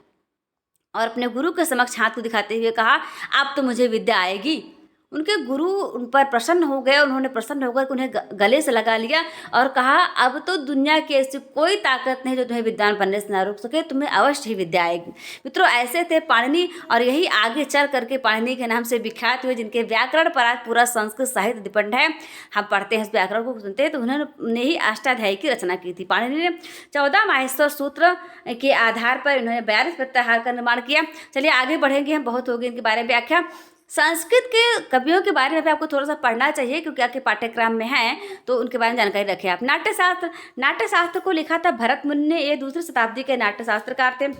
और अपने गुरु के समक्ष हाथ को दिखाते हुए कहा अब तो मुझे विद्या आएगी। उनके गुरु उन पर प्रसन्न हो गए। उन्होंने प्रसन्न होकर उन्हें गले से लगा लिया और कहा अब तो दुनिया की ऐसी कोई ताकत नहीं जो तुम्हें विद्वान बनने से ना रोक सके, तुम्हें अवश्य ही विद्या आएगी। मित्रों ऐसे थे पाणिनि और यही आगे चल करके पाणिनि के नाम से विख्यात हुए, जिनके व्याकरण पर आज पूरा संस्कृत साहित्य डिपेंड है। हम पढ़ते हैं इस व्याकरण को सुनते हैं, तो उन्होंने ही अष्टाध्यायी की रचना की थी। पाणिनि ने 14 माहेश्वर सूत्र के आधार पर इन्होंने 42 प्रत्याहार का निर्माण किया। चलिए आगे बढ़ेंगे, हम बहुत हो गए इनके बारे में व्याख्या। संस्कृत के कवियों के बारे में भी आपको थोड़ा सा पढ़ना चाहिए क्योंकि आपके पाठ्यक्रम में है, तो उनके बारे में जानकारी रखें आप। नाट्यशास्त्र को लिखा था भरत मुनि ने। ये 2री शताब्दी के नाट्यशास्त्रकार थे।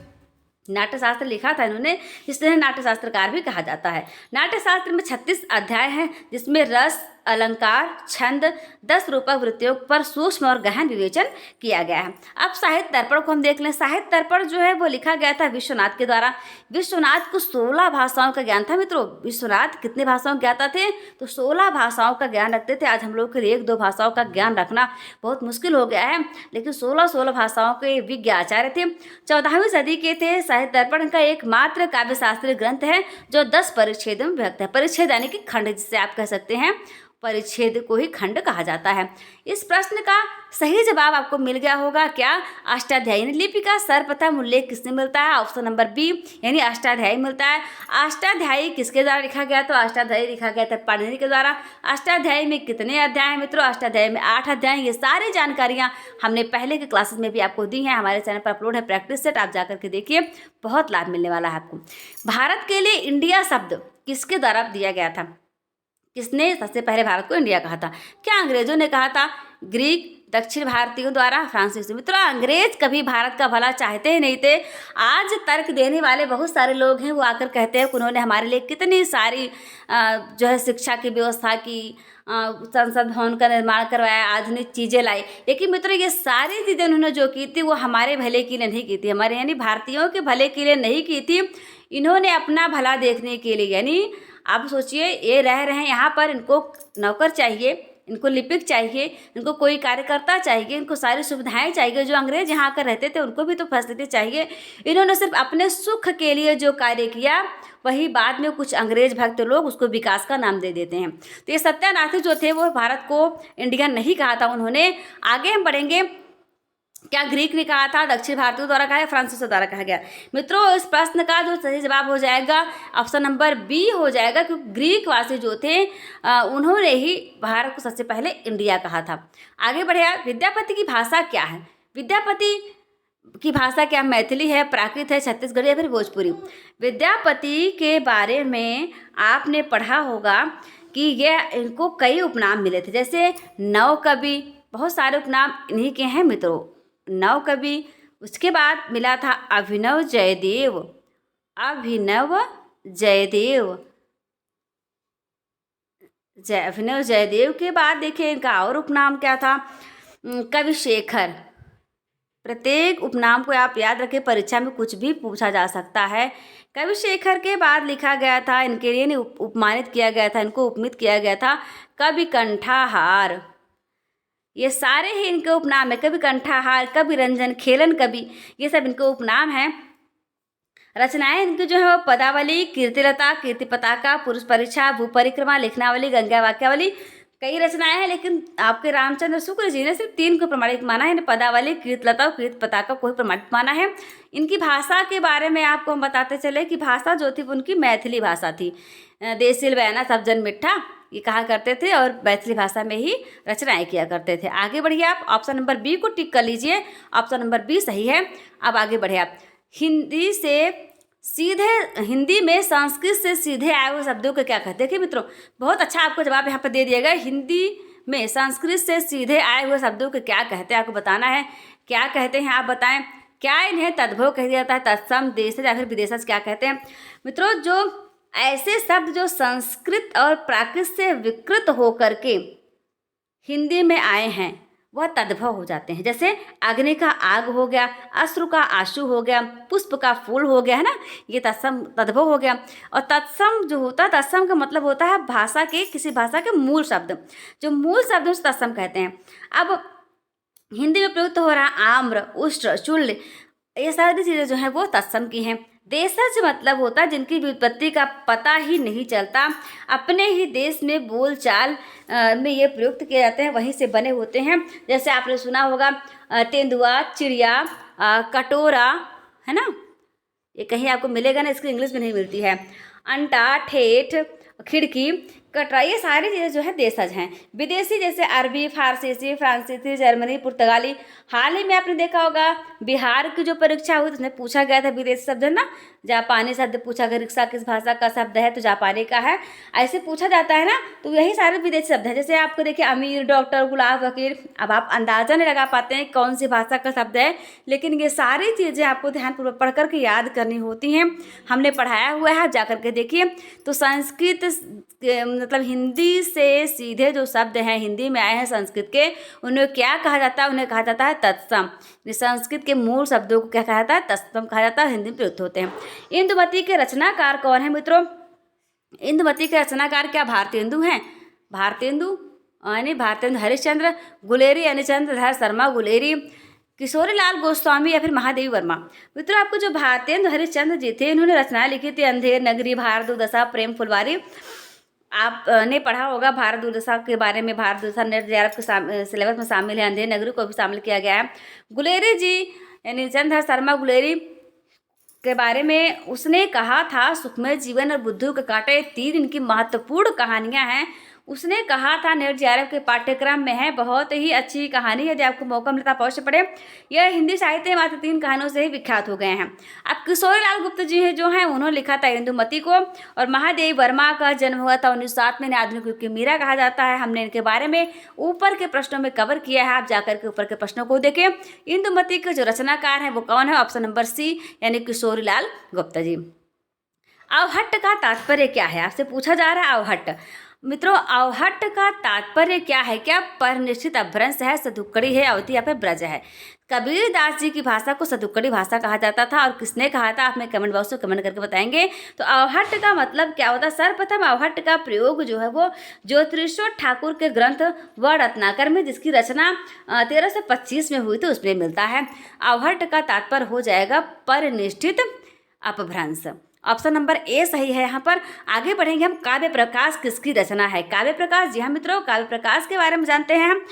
नाट्यशास्त्र लिखा था इन्होंने, इसलिए नाट्यशास्त्रकार भी कहा जाता है। नाट्यशास्त्र में 36 अध्याय हैं जिसमें रस, अलंकार, छंद, 10 रूपक वृत्तियों पर सूक्ष्म और गहन विवेचन किया गया है। अब साहित्य दर्पण को हम देख लें। साहित्य दर्पण जो है वो लिखा गया था विश्वनाथ के द्वारा। विश्वनाथ को 16 भाषाओं का ज्ञान था मित्रों। विश्वनाथ कितने भाषाओं के ज्ञाता थे? तो 16 भाषाओं का ज्ञान रखते थे। आज हम लोग के लिए 1-2 भाषाओं का ज्ञान रखना बहुत मुश्किल हो गया है, लेकिन 16 भाषाओं के विज्ञ आचार्य थे। 14वीं सदी के थे। साहित्य दर्पण का एकमात्र काव्यशास्त्रीय ग्रंथ है जो 10 परिच्छेद में विभक्त है। परिच्छेद यानी कि खंड, जिससे आप कह सकते हैं परिच्छेद को ही खंड कहा जाता है। इस प्रश्न का सही जवाब आपको मिल गया होगा क्या? अष्टाध्यायी। लिपि का सर्वप्रथम उल्लेख किसने मिलता है? ऑप्शन नंबर बी यानी अष्टाध्यायी मिलता है। अष्टाध्यायी किसके द्वारा लिखा गया? तो अष्टाध्यायी लिखा गया था पाणिनि के द्वारा। अष्टाध्यायी में कितने अध्याय हैं मित्रों? अष्टाध्यायी में 8 अध्याय। ये सारी जानकारियाँ हमने पहले के क्लासेस में भी आपको दी हैं। हमारे चैनल पर अपलोड है प्रैक्टिस सेट, आप जाकर के देखिए, बहुत लाभ मिलने वाला है आपको। भारत के लिए इंडिया शब्द किसके द्वारा दिया गया था? किसने सबसे पहले भारत को इंडिया कहा था? क्या अंग्रेजों ने कहा था? ग्रीक, दक्षिण भारतीयों द्वारा, फ्रांसीसी। मित्रों अंग्रेज कभी भारत का भला चाहते ही नहीं थे। आज तर्क देने वाले बहुत सारे लोग हैं, वो आकर कहते हैं कि उन्होंने हमारे लिए कितनी सारी जो है शिक्षा की व्यवस्था की, संसद भवन का निर्माण करवाया, आधुनिक चीज़ें लाई, लेकिन मित्रों ये सारी चीज़ें उन्होंने जो की थी वो हमारे भले के लिए नहीं की थी, हमारे यानी भारतीयों के भले के लिए नहीं की थी। इन्होंने अपना भला देखने के लिए, यानी आप सोचिए ये रह रहे हैं यहाँ पर, इनको नौकर चाहिए, इनको लिपिक चाहिए, इनको कोई कार्यकर्ता चाहिए, इनको सारी सुविधाएं चाहिए। जो अंग्रेज यहाँ आकर रहते थे उनको भी तो फैसिलिटी चाहिए। इन्होंने सिर्फ अपने सुख के लिए जो कार्य किया वही बाद में कुछ अंग्रेज भक्त लोग उसको विकास का नाम दे देते हैं। तो ये सत्यानाथी जो थे वो भारत को इंडिया नहीं कहा था उन्होंने। आगे हम बढ़ेंगे। क्या ग्रीक ने कहा था, दक्षिण भारतीयों द्वारा कहा है, फ्रांसीसियों द्वारा कहा गया? मित्रों इस प्रश्न का जो सही जवाब हो जाएगा ऑप्शन नंबर बी हो जाएगा, क्योंकि ग्रीक वासी जो थे उन्होंने ही भारत को सबसे पहले इंडिया कहा था। आगे बढ़े आप, विद्यापति की भाषा क्या है? विद्यापति की भाषा क्या मैथिली है, प्राकृत है, छत्तीसगढ़ी या फिर भोजपुरी? विद्यापति के बारे में आपने पढ़ा होगा कि यह इनको कई उपनाम मिले थे, जैसे नव कवि, बहुत सारे उपनाम इन्हीं के हैं मित्रों, नव कवि। उसके बाद मिला था अभिनव जयदेव, अभिनव जयदेव, अभिनव जयदेव के बाद देखिए इनका और उपनाम क्या था, कवि शेखर। प्रत्येक उपनाम को आप याद रखें, परीक्षा में कुछ भी पूछा जा सकता है। कवि शेखर के बाद लिखा गया था, इनके लिए उपमानित किया गया था, इनको उपमित किया गया था कवि कंठाहार। ये सारे ही इनके उपनाम है, कवि कंठाहार, कवि रंजन, खेलन कवि, ये सब इनके उपनाम हैं। रचनाएं इनकी जो है वो पदावली, कीर्तिलता, कीर्ति पताका, पुरुष परीक्षा, भू परिक्रमा, लिखनावली, गंगा वाक्यावली, कई रचनाएं हैं, लेकिन आपके रामचंद्र शुक्ल जी ने सिर्फ 3 को प्रमाणित माना है, पदावली, कीर्तिलता और कीर्ति पताका को ही प्रमाणित माना है। इनकी भाषा के बारे में आपको हम बताते चले कि भाषा जो थी उनकी मैथिली भाषा थी। देसिल बयाना सब जन मिठा ये कहा करते थे और मैथिली भाषा में ही रचनाएं किया करते थे। आगे बढ़िए आप, ऑप्शन नंबर बी को टिक कर लीजिए, ऑप्शन नंबर बी सही है। अब आगे बढ़े आप, हिंदी में संस्कृत से सीधे आए हुए शब्दों को क्या कहते हैं? देखिए मित्रों बहुत अच्छा आपको जवाब यहाँ पर दे दिया गया, हिंदी में संस्कृत से सीधे आए हुए शब्दों को क्या कहते हैं आपको बताना है। क्या कहते हैं आप बताएं, क्या इन्हें तद्भव कह दिया जाता है, तत्सम, देशज या फिर विदेशज क्या कहते हैं? मित्रों जो ऐसे शब्द जो संस्कृत और प्राकृत से विकृत होकर के हिंदी में आए हैं वह तद्भव हो जाते हैं, जैसे अग्नि का आग हो गया, अश्रु का आंसू हो गया, पुष्प का फूल हो गया, है ना, ये तत्सम तद्भव हो गया। और तत्सम जो होता है, तत्सम का मतलब होता है भाषा के, किसी भाषा के मूल शब्द, जो मूल शब्द उसे तत्सम कहते हैं। अब हिंदी में प्रयुक्त हो रहा आम्र, उष्ट्र, चूल्य, ये सारी चीज़ें जो हैं वो तत्सम की हैं। देशज मतलब होता है जिनकी व्युत्पत्ति का पता ही नहीं चलता, अपने ही देश में बोलचाल में ये प्रयुक्त किए जाते हैं, वहीं से बने होते हैं। जैसे आपने सुना होगा तेंदुआ, चिड़िया, कटोरा, है ना, ये कहीं आपको मिलेगा ना, इसकी इंग्लिश में नहीं मिलती है। अंटा, ठेठ, खिड़की, कटरा, ये सारी चीज़ें जो है देशज हैं। विदेशी जैसे अरबी, फारसीसी, फ्रांसीसी, जर्मनी, पुर्तगाली। हाल ही में आपने देखा होगा बिहार की जो परीक्षा हुई उसमें पूछा गया था विदेशी शब्द, है ना, जापानी शब्द पूछा गया, रिक्शा किस भाषा का शब्द है तो जापानी का है, ऐसे पूछा जाता है ना, तो यही सारे विदेशी शब्द हैं। जैसे आपको देखिए अमीर, डॉक्टर, गुलाब, वकील, अब आप अंदाजा नहीं लगा पाते हैं कौन सी भाषा का शब्द है, लेकिन ये सारी चीज़ें आपको ध्यानपूर्वक पढ़ करके याद करनी होती हैं, हमने पढ़ाया हुआ है, जा करके देखिए। तो संस्कृत मतलब हिंदी से सीधे जो शब्द हैं हिंदी में आए हैं संस्कृत के, उन्हें क्या कहा जाता है? उन्हें कहा जाता है तत्सम। संस्कृत के मूल शब्दों को क्या कहा जाता है? तत्सम कहा जाता है, हिंदी में प्रयुक्त होते हैं। इंदुमती के रचनाकार कौन है मित्रों? इंदुमती के रचनाकार क्या भारतेंदु हैं? भारतेंदु यानी भारतेंदु हरिश्चंद्र, गुलेरी यानी चंद्रधर शर्मा गुलेरी, किशोरीलाल गोस्वामी या फिर महादेवी वर्मा। मित्रों आपको जो भारतेंदु हरिश्चंद्र जी थे इन्होंने रचनाएं लिखी थी अंधेर नगरी, भारत दुर्दशा, प्रेम फुलवारी। आपने पढ़ा होगा भारत दुर्दशा के बारे में, भारत दुर्दशा नेट जेआरएफ के सिलेबस में शामिल है, अंधेर नगरी को भी शामिल किया गया है। गुलेरी जी यानी चंद्रधर शर्मा गुलेरी के बारे में उसने कहा था सुखमय जीवन और बुद्धू के कांटे, 3 इनकी महत्वपूर्ण कहानियां हैं। उसने कहा था नेट जेआरएफ के पाठ्यक्रम में है, बहुत ही अच्छी कहानी है, यदि आपको मौका मिलता अवश्य पढ़े। यह हिंदी साहित्य में मात्र 3 कहानियों से ही विख्यात हो गए हैं। अब किशोरीलाल गुप्त जी हैं जो हैं उन्होंने लिखा था इंदुमती को, और महादेवी वर्मा का जन्म हुआ था 1907 में, आधुनिक युग की मीरा कहा जाता है। हमने इनके बारे में ऊपर के प्रश्नों में कवर किया है, आप जाकर के ऊपर के प्रश्नों को देखें। इंदुमती के जो रचनाकार हैं वो कौन है? ऑप्शन नंबर सी यानी किशोरीलाल गुप्ता जी। अवहट्ट का तात्पर्य क्या है? आपसे पूछा जा रहा है अवहट्ट। मित्रों अवहट्ट का तात्पर्य क्या है? क्या परनिश्चित अपभ्रंश है, सदुक्कड़ी है, अवधि या फिर ब्रज है? कबीरदास जी की भाषा को सदुक्कड़ी भाषा कहा जाता था, और किसने कहा था? आप हमें कमेंट बॉक्स में कमेंट करके बताएंगे। तो अवहट्ट का मतलब क्या होता है? सर्वप्रथम अवहट्ट का प्रयोग जो है वो ज्योतिषोर ठाकुर के ग्रंथ व रत्नाकर में, जिसकी रचना 1325 में हुई थी, उसमें मिलता है। अवहट्ट का तात्पर्य हो जाएगा परनिष्ठित अपभ्रंश। ऑप्शन नंबर ए सही है। यहाँ पर आगे बढ़ेंगे हम, काव्य प्रकाश किसकी रचना है? काव्य प्रकाश, जी हाँ मित्रों, काव्य प्रकाश के बारे में जानते हैं हम।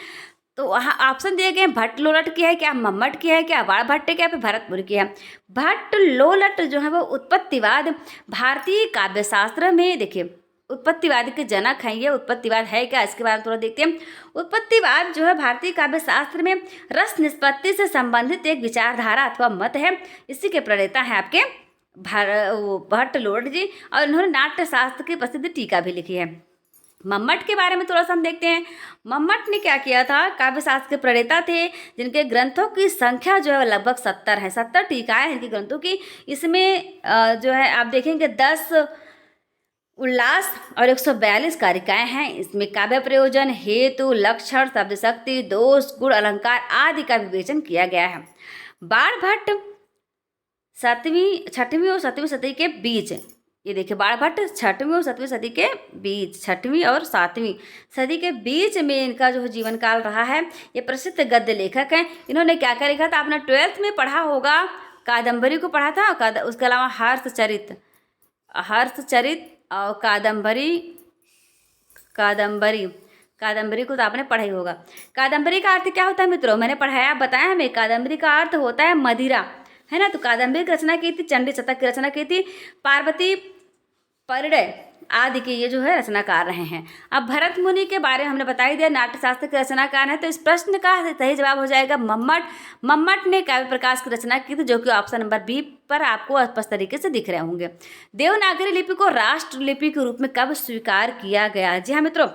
तो वहाँ ऑप्शन दिए गए हैं, भट्ट लोलट की है क्या, मम्मट की है क्या, बाण भट्ट की है, फिर भरतपुर की है। भट्ट लोलट जो है वो उत्पत्तिवाद भारतीय काव्य शास्त्र में, देखिए उत्पत्तिवाद के जनक हैं ये। उत्पत्तिवाद है क्या, इसके बारे में थोड़ा देखते हैं। उत्पत्तिवाद जो है भारतीय काव्य शास्त्र में रस निष्पत्ति से संबंधित एक विचारधारा अथवा मत है। इसी के प्रणेता हैं आपके भट्ट लोलट जी, और उन्होंने नाट्य शास्त्र की प्रसिद्ध टीका भी लिखी है। मम्मट के बारे में थोड़ा सा हम देखते हैं। मम्मट ने क्या किया था, काव्य शास्त्र के प्रणेता थे, जिनके ग्रंथों की संख्या जो है लगभग 70 है। 70 टीकाएं हैं इनके ग्रंथों की। इसमें जो है आप देखेंगे 10 उल्लास और 142 कारिकाएं हैं। इसमें काव्य प्रयोजन, हेतु, लक्षण, शब्द शक्ति, दोष, गुण, अलंकार आदि का विवेचन किया गया है। बाण भट्ट 6वीं और 7वीं सदी के बीच, ये देखिए बाण भट्ट 6वीं और 7वीं सदी के बीच, 6वीं और 7वीं सदी के बीच में इनका जो जीवन काल रहा है। ये प्रसिद्ध गद्य लेखक हैं। इन्होंने क्या क्या लिखा था, आपने 12th में पढ़ा होगा, कादम्बरी को पढ़ा था, उसके अलावा हर्षचरित और कादम्बरी को तो आपने पढ़ा ही होगा। कादम्बरी का अर्थ क्या होता है मित्रों, मैंने पढ़ाया, बताया हमें। कादम्बरी का अर्थ होता है मदिरा, है ना। तो कादम्बरी की रचना की थी, चंडी शतक की रचना की थी, पार्वती परिणय आदि के ये जो है रचनाकार रहे हैं। अब भरत मुनि के बारे में हमने बता ही दिया, नाट्यशास्त्र के रचनाकार हैं। तो इस प्रश्न का सही जवाब हो जाएगा मम्मट। मम्मट ने काव्य प्रकाश की रचना की थी, जो कि ऑप्शन नंबर बी पर आपको स्पष्ट तरीके से दिख रहे होंगे। देवनागरी लिपि को राष्ट्र लिपि के रूप में कब स्वीकार किया गया? जी हाँ मित्रों,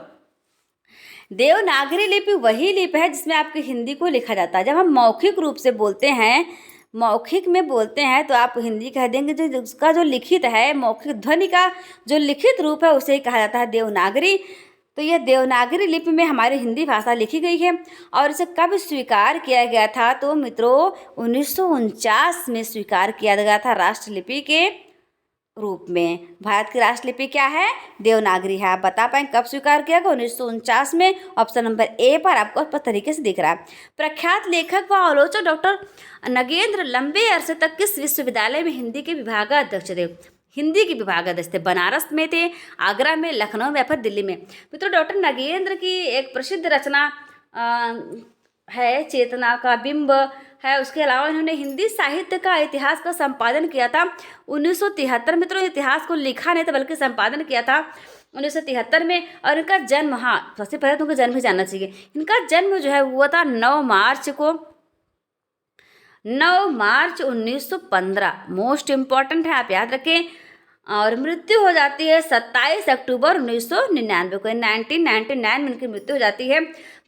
देवनागरी लिपि वही लिपि है जिसमें आपकी हिंदी को लिखा जाता है। जब हम मौखिक रूप से बोलते हैं, मौखिक में बोलते हैं, तो आप हिंदी कह देंगे। जो उसका जो लिखित है, मौखिक ध्वनि का जो लिखित रूप है, उसे ही कहा जाता है देवनागरी। तो यह देवनागरी लिपि में हमारी हिंदी भाषा लिखी गई है। और इसे कब स्वीकार किया गया था? तो मित्रों 1949 में स्वीकार किया गया था राष्ट्रलिपि के रूप में। भारत की राष्ट्रलिपि क्या है? देवनागरी है। आप बता पाएंगे कब स्वीकार किया गया? 1949 में। ऑप्शन नंबर ए पर आपको स्पष्ट तरीके से दिख रहा है। प्रख्यात लेखक व आलोचक डॉक्टर नगेंद्र लंबे अरसे तक किस विश्वविद्यालय में हिंदी के विभागाध्यक्ष थे? हिंदी के विभागाध्यक्ष थे। बनारस में थे, आगरा में, लखनऊ में, या फिर दिल्ली में? मित्रों डॉक्टर नगेंद्र की एक प्रसिद्ध रचना है चेतना का बिंब है। उसके अलावा इन्होंने हिंदी साहित्य का इतिहास का संपादन किया था 1973। मित्रों इतिहास को लिखा नहीं था बल्कि संपादन किया था 1973 में। और इनका जन्म, हाँ सबसे पहले तो उनका जन्म ही जानना चाहिए। इनका जन्म जो है हुआ था 9 मार्च 1915। मोस्ट इम्पॉर्टेंट है, आप याद रखें। और मृत्यु हो जाती है 27 अक्टूबर 1999 को। 1999 में इनकी मृत्यु हो जाती है।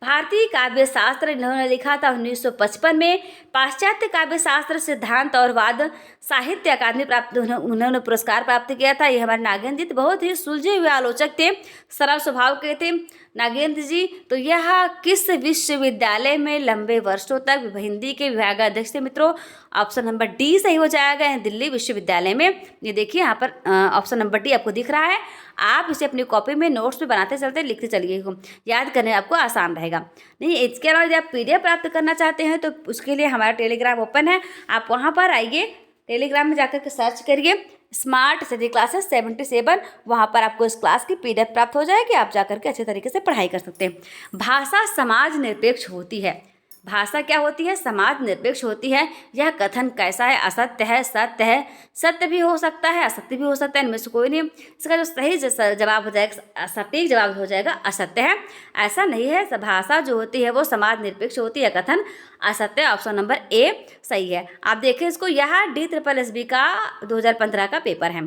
भारतीय काव्य शास्त्र इन्होंने लिखा था 1955 में। पाश्चात्य काव्य शास्त्र सिद्धांत और वाद साहित्य अकादमी प्राप्त, उन्होंने पुरस्कार प्राप्त किया था। ये हमारे नागेंद्र जी बहुत ही सुलझे हुए आलोचक थे, सरल स्वभाव के थे नागेंद्र जी। तो यह किस विश्वविद्यालय में लंबे वर्षों तक हिंदी के विभागाध्यक्ष थे? मित्रों ऑप्शन नंबर डी सही हो जाएगा, दिल्ली विश्वविद्यालय में। ये देखिए यहाँ पर ऑप्शन नंबर डी आपको दिख रहा है। आप इसे अपनी कॉपी में नोट्स में बनाते चलते लिखते चलिए, याद करने आपको आसान रहेगा। नहीं, इसके अलावा यदि आप PDF प्राप्त करना चाहते हैं तो उसके लिए हमारा टेलीग्राम ओपन है। आप वहाँ पर आइए, टेलीग्राम में जाकर के सर्च करिए स्मार्ट स्टडी क्लासेस 77। वहाँ पर आपको इस क्लास की PDF प्राप्त हो जाएगी। आप जाकर के अच्छे तरीके से पढ़ाई कर सकते हैं। भाषा समाज निरपेक्ष होती है। भाषा क्या होती है? समाज निरपेक्ष होती है। यह कथन कैसा है? असत्य है, सत्य है। सत्य भी हो सकता है, असत्य भी हो सकता है, इनमें से कोई नहीं। इसका जो सही जवाब हो जाएगा, सटीक जवाब हो जाएगा असत्य है। ऐसा नहीं है, भाषा जो होती है वो समाज निरपेक्ष होती है, कथन असत्य। ऑप्शन नंबर ए सही है। आप देखें इसको, यह DSSB का 2015 का पेपर है।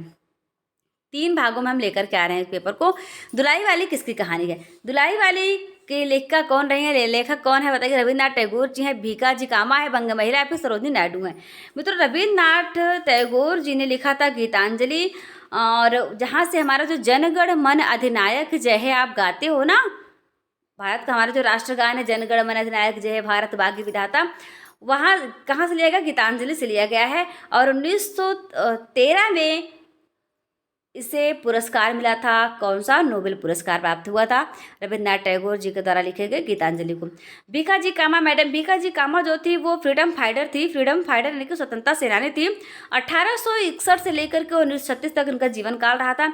3 भागों में हम लेकर के आ रहे हैं इस पेपर को। दुलाई वाली किसकी कहानी है? दुलाई वाली के लेखिका कौन रही है, लेखक कौन है बताइए? रविन्द्रनाथ टैगोर जी हैं, भीका जी कामा है, बंग महिला है, फिर सरोजिनी नायडू हैं। मित्रों रविन्द्रनाथ टैगोर जी ने लिखा था गीतांजलि। और जहाँ से हमारा जो जनगण मन अधिनायक जय है आप गाते हो ना, भारत का हमारा जो राष्ट्रगान है जनगण मन अधिनायक जय है भारत भाग्य विधाता, वहाँ कहाँ से लिया गया? गीतांजलि से लिया गया है। और 1913 में इसे पुरस्कार मिला था। कौन सा? नोबेल पुरस्कार प्राप्त हुआ था रविन्द्रनाथ टैगोर जी के द्वारा लिखे गए गीतांजलि को। भीका जी कामा मैडम, भीका जी कामा जो थी वो फ्रीडम फाइटर थी। फ्रीडम फाइटर यानी कि स्वतंत्रता सेनानी थी। 1861 से लेकर के 1936 तक उनका जीवन काल रहा था।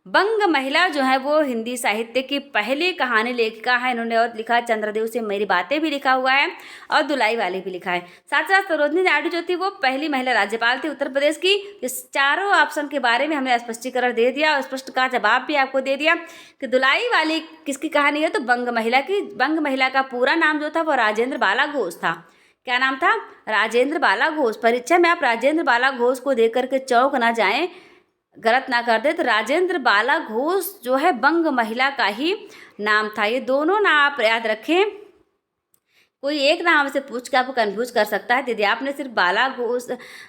बंग महिला जो है वो हिंदी साहित्य की पहली कहानी लेखिका है। इन्होंने और लिखा है चंद्रदेव से मेरी बातें भी लिखा हुआ है और दुलाई वाली भी लिखा है। साथ साथ सरोजनी नायडू जो थी वो पहली महिला राज्यपाल थी उत्तर प्रदेश की। इस चारों ऑप्शन के बारे में हमने स्पष्टीकरण दे दिया और स्पष्ट का जवाब भी आपको दे दिया कि दुलाई वाली किसकी कहानी है, तो बंग महिला की। बंग महिला का पूरा नाम जो था वो राजेंद्र बाला घोष था। क्या नाम था? राजेंद्र बाला घोष। परीक्षा में आप राजेंद्र बाला घोष को देख करके चौंक ना जाएं, गलत ना कर दे। तो राजेंद्र बाला घोष जो है बंग महिला का ही नाम था। ये दोनों नाम आप याद रखें। कोई एक नाम से पूछ के आपको कन्फ्यूज कर सकता है। यदि आपने सिर्फ बाला घोष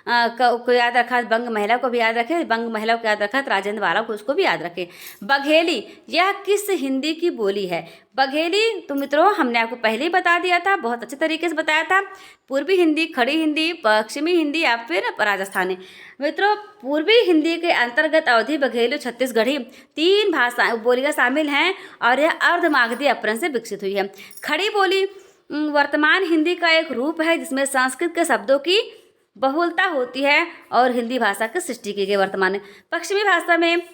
को याद रखा, बंग महिला को भी याद रखें, बंग महिला को याद रखा तो राजेंद्र बाला घोष को भी याद रखें। बघेली यह किस हिंदी की बोली है? बघेली तो मित्रों हमने आपको पहले ही बता दिया था, बहुत अच्छे तरीके से बताया था। पूर्वी हिंदी, खड़ी हिंदी, पश्चिमी हिंदी या फिर राजस्थानी। मित्रों पूर्वी हिंदी के अंतर्गत अवधी, बघेली, छत्तीसगढ़ी 3 भाषा बोलियाँ शामिल हैं और यह अर्धमागधी अपभ्रंश से विकसित हुई है। खड़ी बोली वर्तमान हिंदी का एक रूप है जिसमें संस्कृत के शब्दों की बहुलता होती है और हिंदी भाषा की सृष्टि की गई वर्तमान में।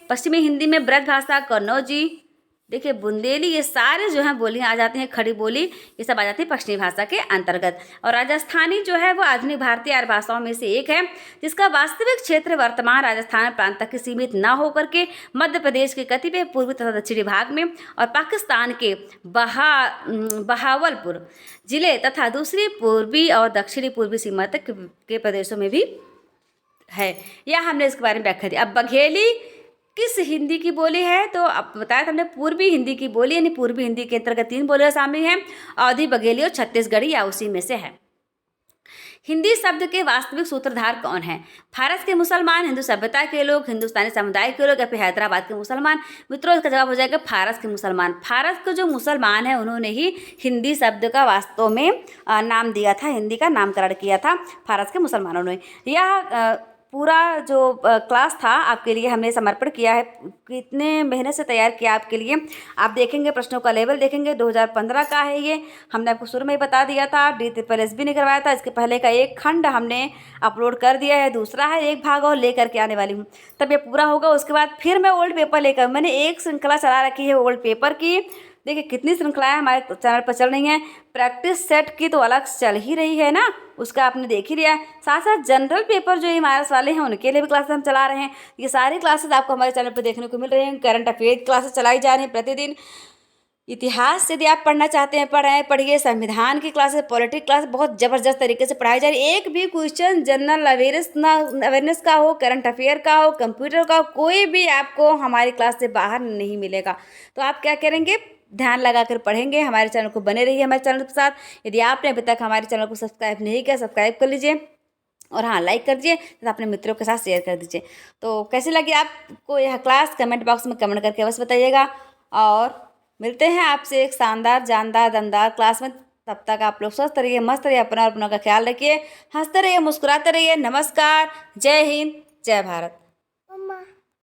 पश्चिमी हिंदी में ब्रज भाषा, कन्नौजी, देखिए बुंदेली, ये सारे जो हैं बोलियाँ आ जाती हैं। खड़ी बोली ये सब आ जाती है पश्चिमी भाषा के अंतर्गत। और राजस्थानी जो है वो आधुनिक भारतीय 8 भाषाओं में से एक है जिसका वास्तविक क्षेत्र वर्तमान राजस्थान प्रांत तक सीमित न होकर के मध्य प्रदेश के कतिपय पूर्वी तथा दक्षिणी भाग में और पाकिस्तान के बहावलपुर जिले तथा दूसरी पूर्वी और दक्षिणी पूर्वी सीमा तक के प्रदेशों में भी है। यह हमने इसके बारे में व्याख्या दी। अब बघेली किस हिंदी की बोली है? तो अब बताया था हमने पूर्वी हिंदी की बोली, यानी पूर्वी हिंदी के अंतर्गत 3 बोलियां शामिल हैं, अवधी, बघेली और छत्तीसगढ़ी या उसी में से है। हिंदी शब्द के वास्तविक सूत्रधार कौन है? फारस के मुसलमान, हिंदू सभ्यता के लोग, हिंदुस्तानी समुदाय के लोग या फिर हैदराबाद के मुसलमान? मित्रों इसका जवाब हो जाएगा फारस के मुसलमान। फारस के जो मुसलमान हैं उन्होंने ही हिंदी शब्द का वास्तव में नाम दिया था, हिंदी का नामकरण किया था फारस के मुसलमानों ने। यह पूरा जो क्लास था आपके लिए हमने समर्पण किया है, कितने मेहनत से तैयार किया आपके लिए। आप देखेंगे प्रश्नों का लेवल देखेंगे 2015 का है ये, हमने आपको शुरू में ही बता दिया था। DSSB ने करवाया था। इसके पहले का एक खंड हमने अपलोड कर दिया है, दूसरा है एक भाग और लेकर के आने वाली हूँ, तब ये पूरा होगा। उसके बाद फिर मैं ओल्ड पेपर लेकर, मैंने एक श्रृंखला चला रखी है ओल्ड पेपर की। देखिए कितनी श्रृंखलाएं हमारे चैनल पर चल रही हैं। प्रैक्टिस सेट की तो अलग चल ही रही है ना, उसका आपने देख ही लिया है। साथ साथ जनरल पेपर जो एमआरएस वाले हैं उनके लिए भी क्लासेस हम चला रहे हैं। ये सारी क्लासेस आपको हमारे चैनल पर देखने को मिल रही हैं। करंट अफेयर क्लासेस चलाई जा रही हैं प्रतिदिन। इतिहास यदि आप पढ़ना चाहते हैं पढ़िए। संविधान की क्लासेस, पॉलिटिक्स क्लास बहुत ज़बरदस्त तरीके से पढ़ाई जा रही है। एक भी क्वेश्चन जनरल अवेयरनेस का हो, करंट अफेयर का हो, कंप्यूटर का हो, कोई भी आपको हमारी क्लास से बाहर नहीं मिलेगा। तो आप क्या करेंगे, ध्यान लगाकर पढ़ेंगे। हमारे चैनल को बने रहिए हमारे चैनल के साथ। यदि आपने अभी तक हमारे चैनल को सब्सक्राइब नहीं किया, सब्सक्राइब कर लीजिए और हाँ लाइक कर दीजिए तथा अपने मित्रों के साथ शेयर कर दीजिए। तो कैसी लगी आपको यह क्लास, कमेंट बॉक्स में कमेंट करके अवश्य बताइएगा। और मिलते हैं आपसे एक शानदार, जानदार, दमदार क्लास में। तब तक आप लोग स्वस्थ रहिए, मस्त रहिए, अपना और अपनों का ख्याल रखिए, हंसते रहिए, मुस्कुराते रहिए। नमस्कार, जय हिंद, जय भारत।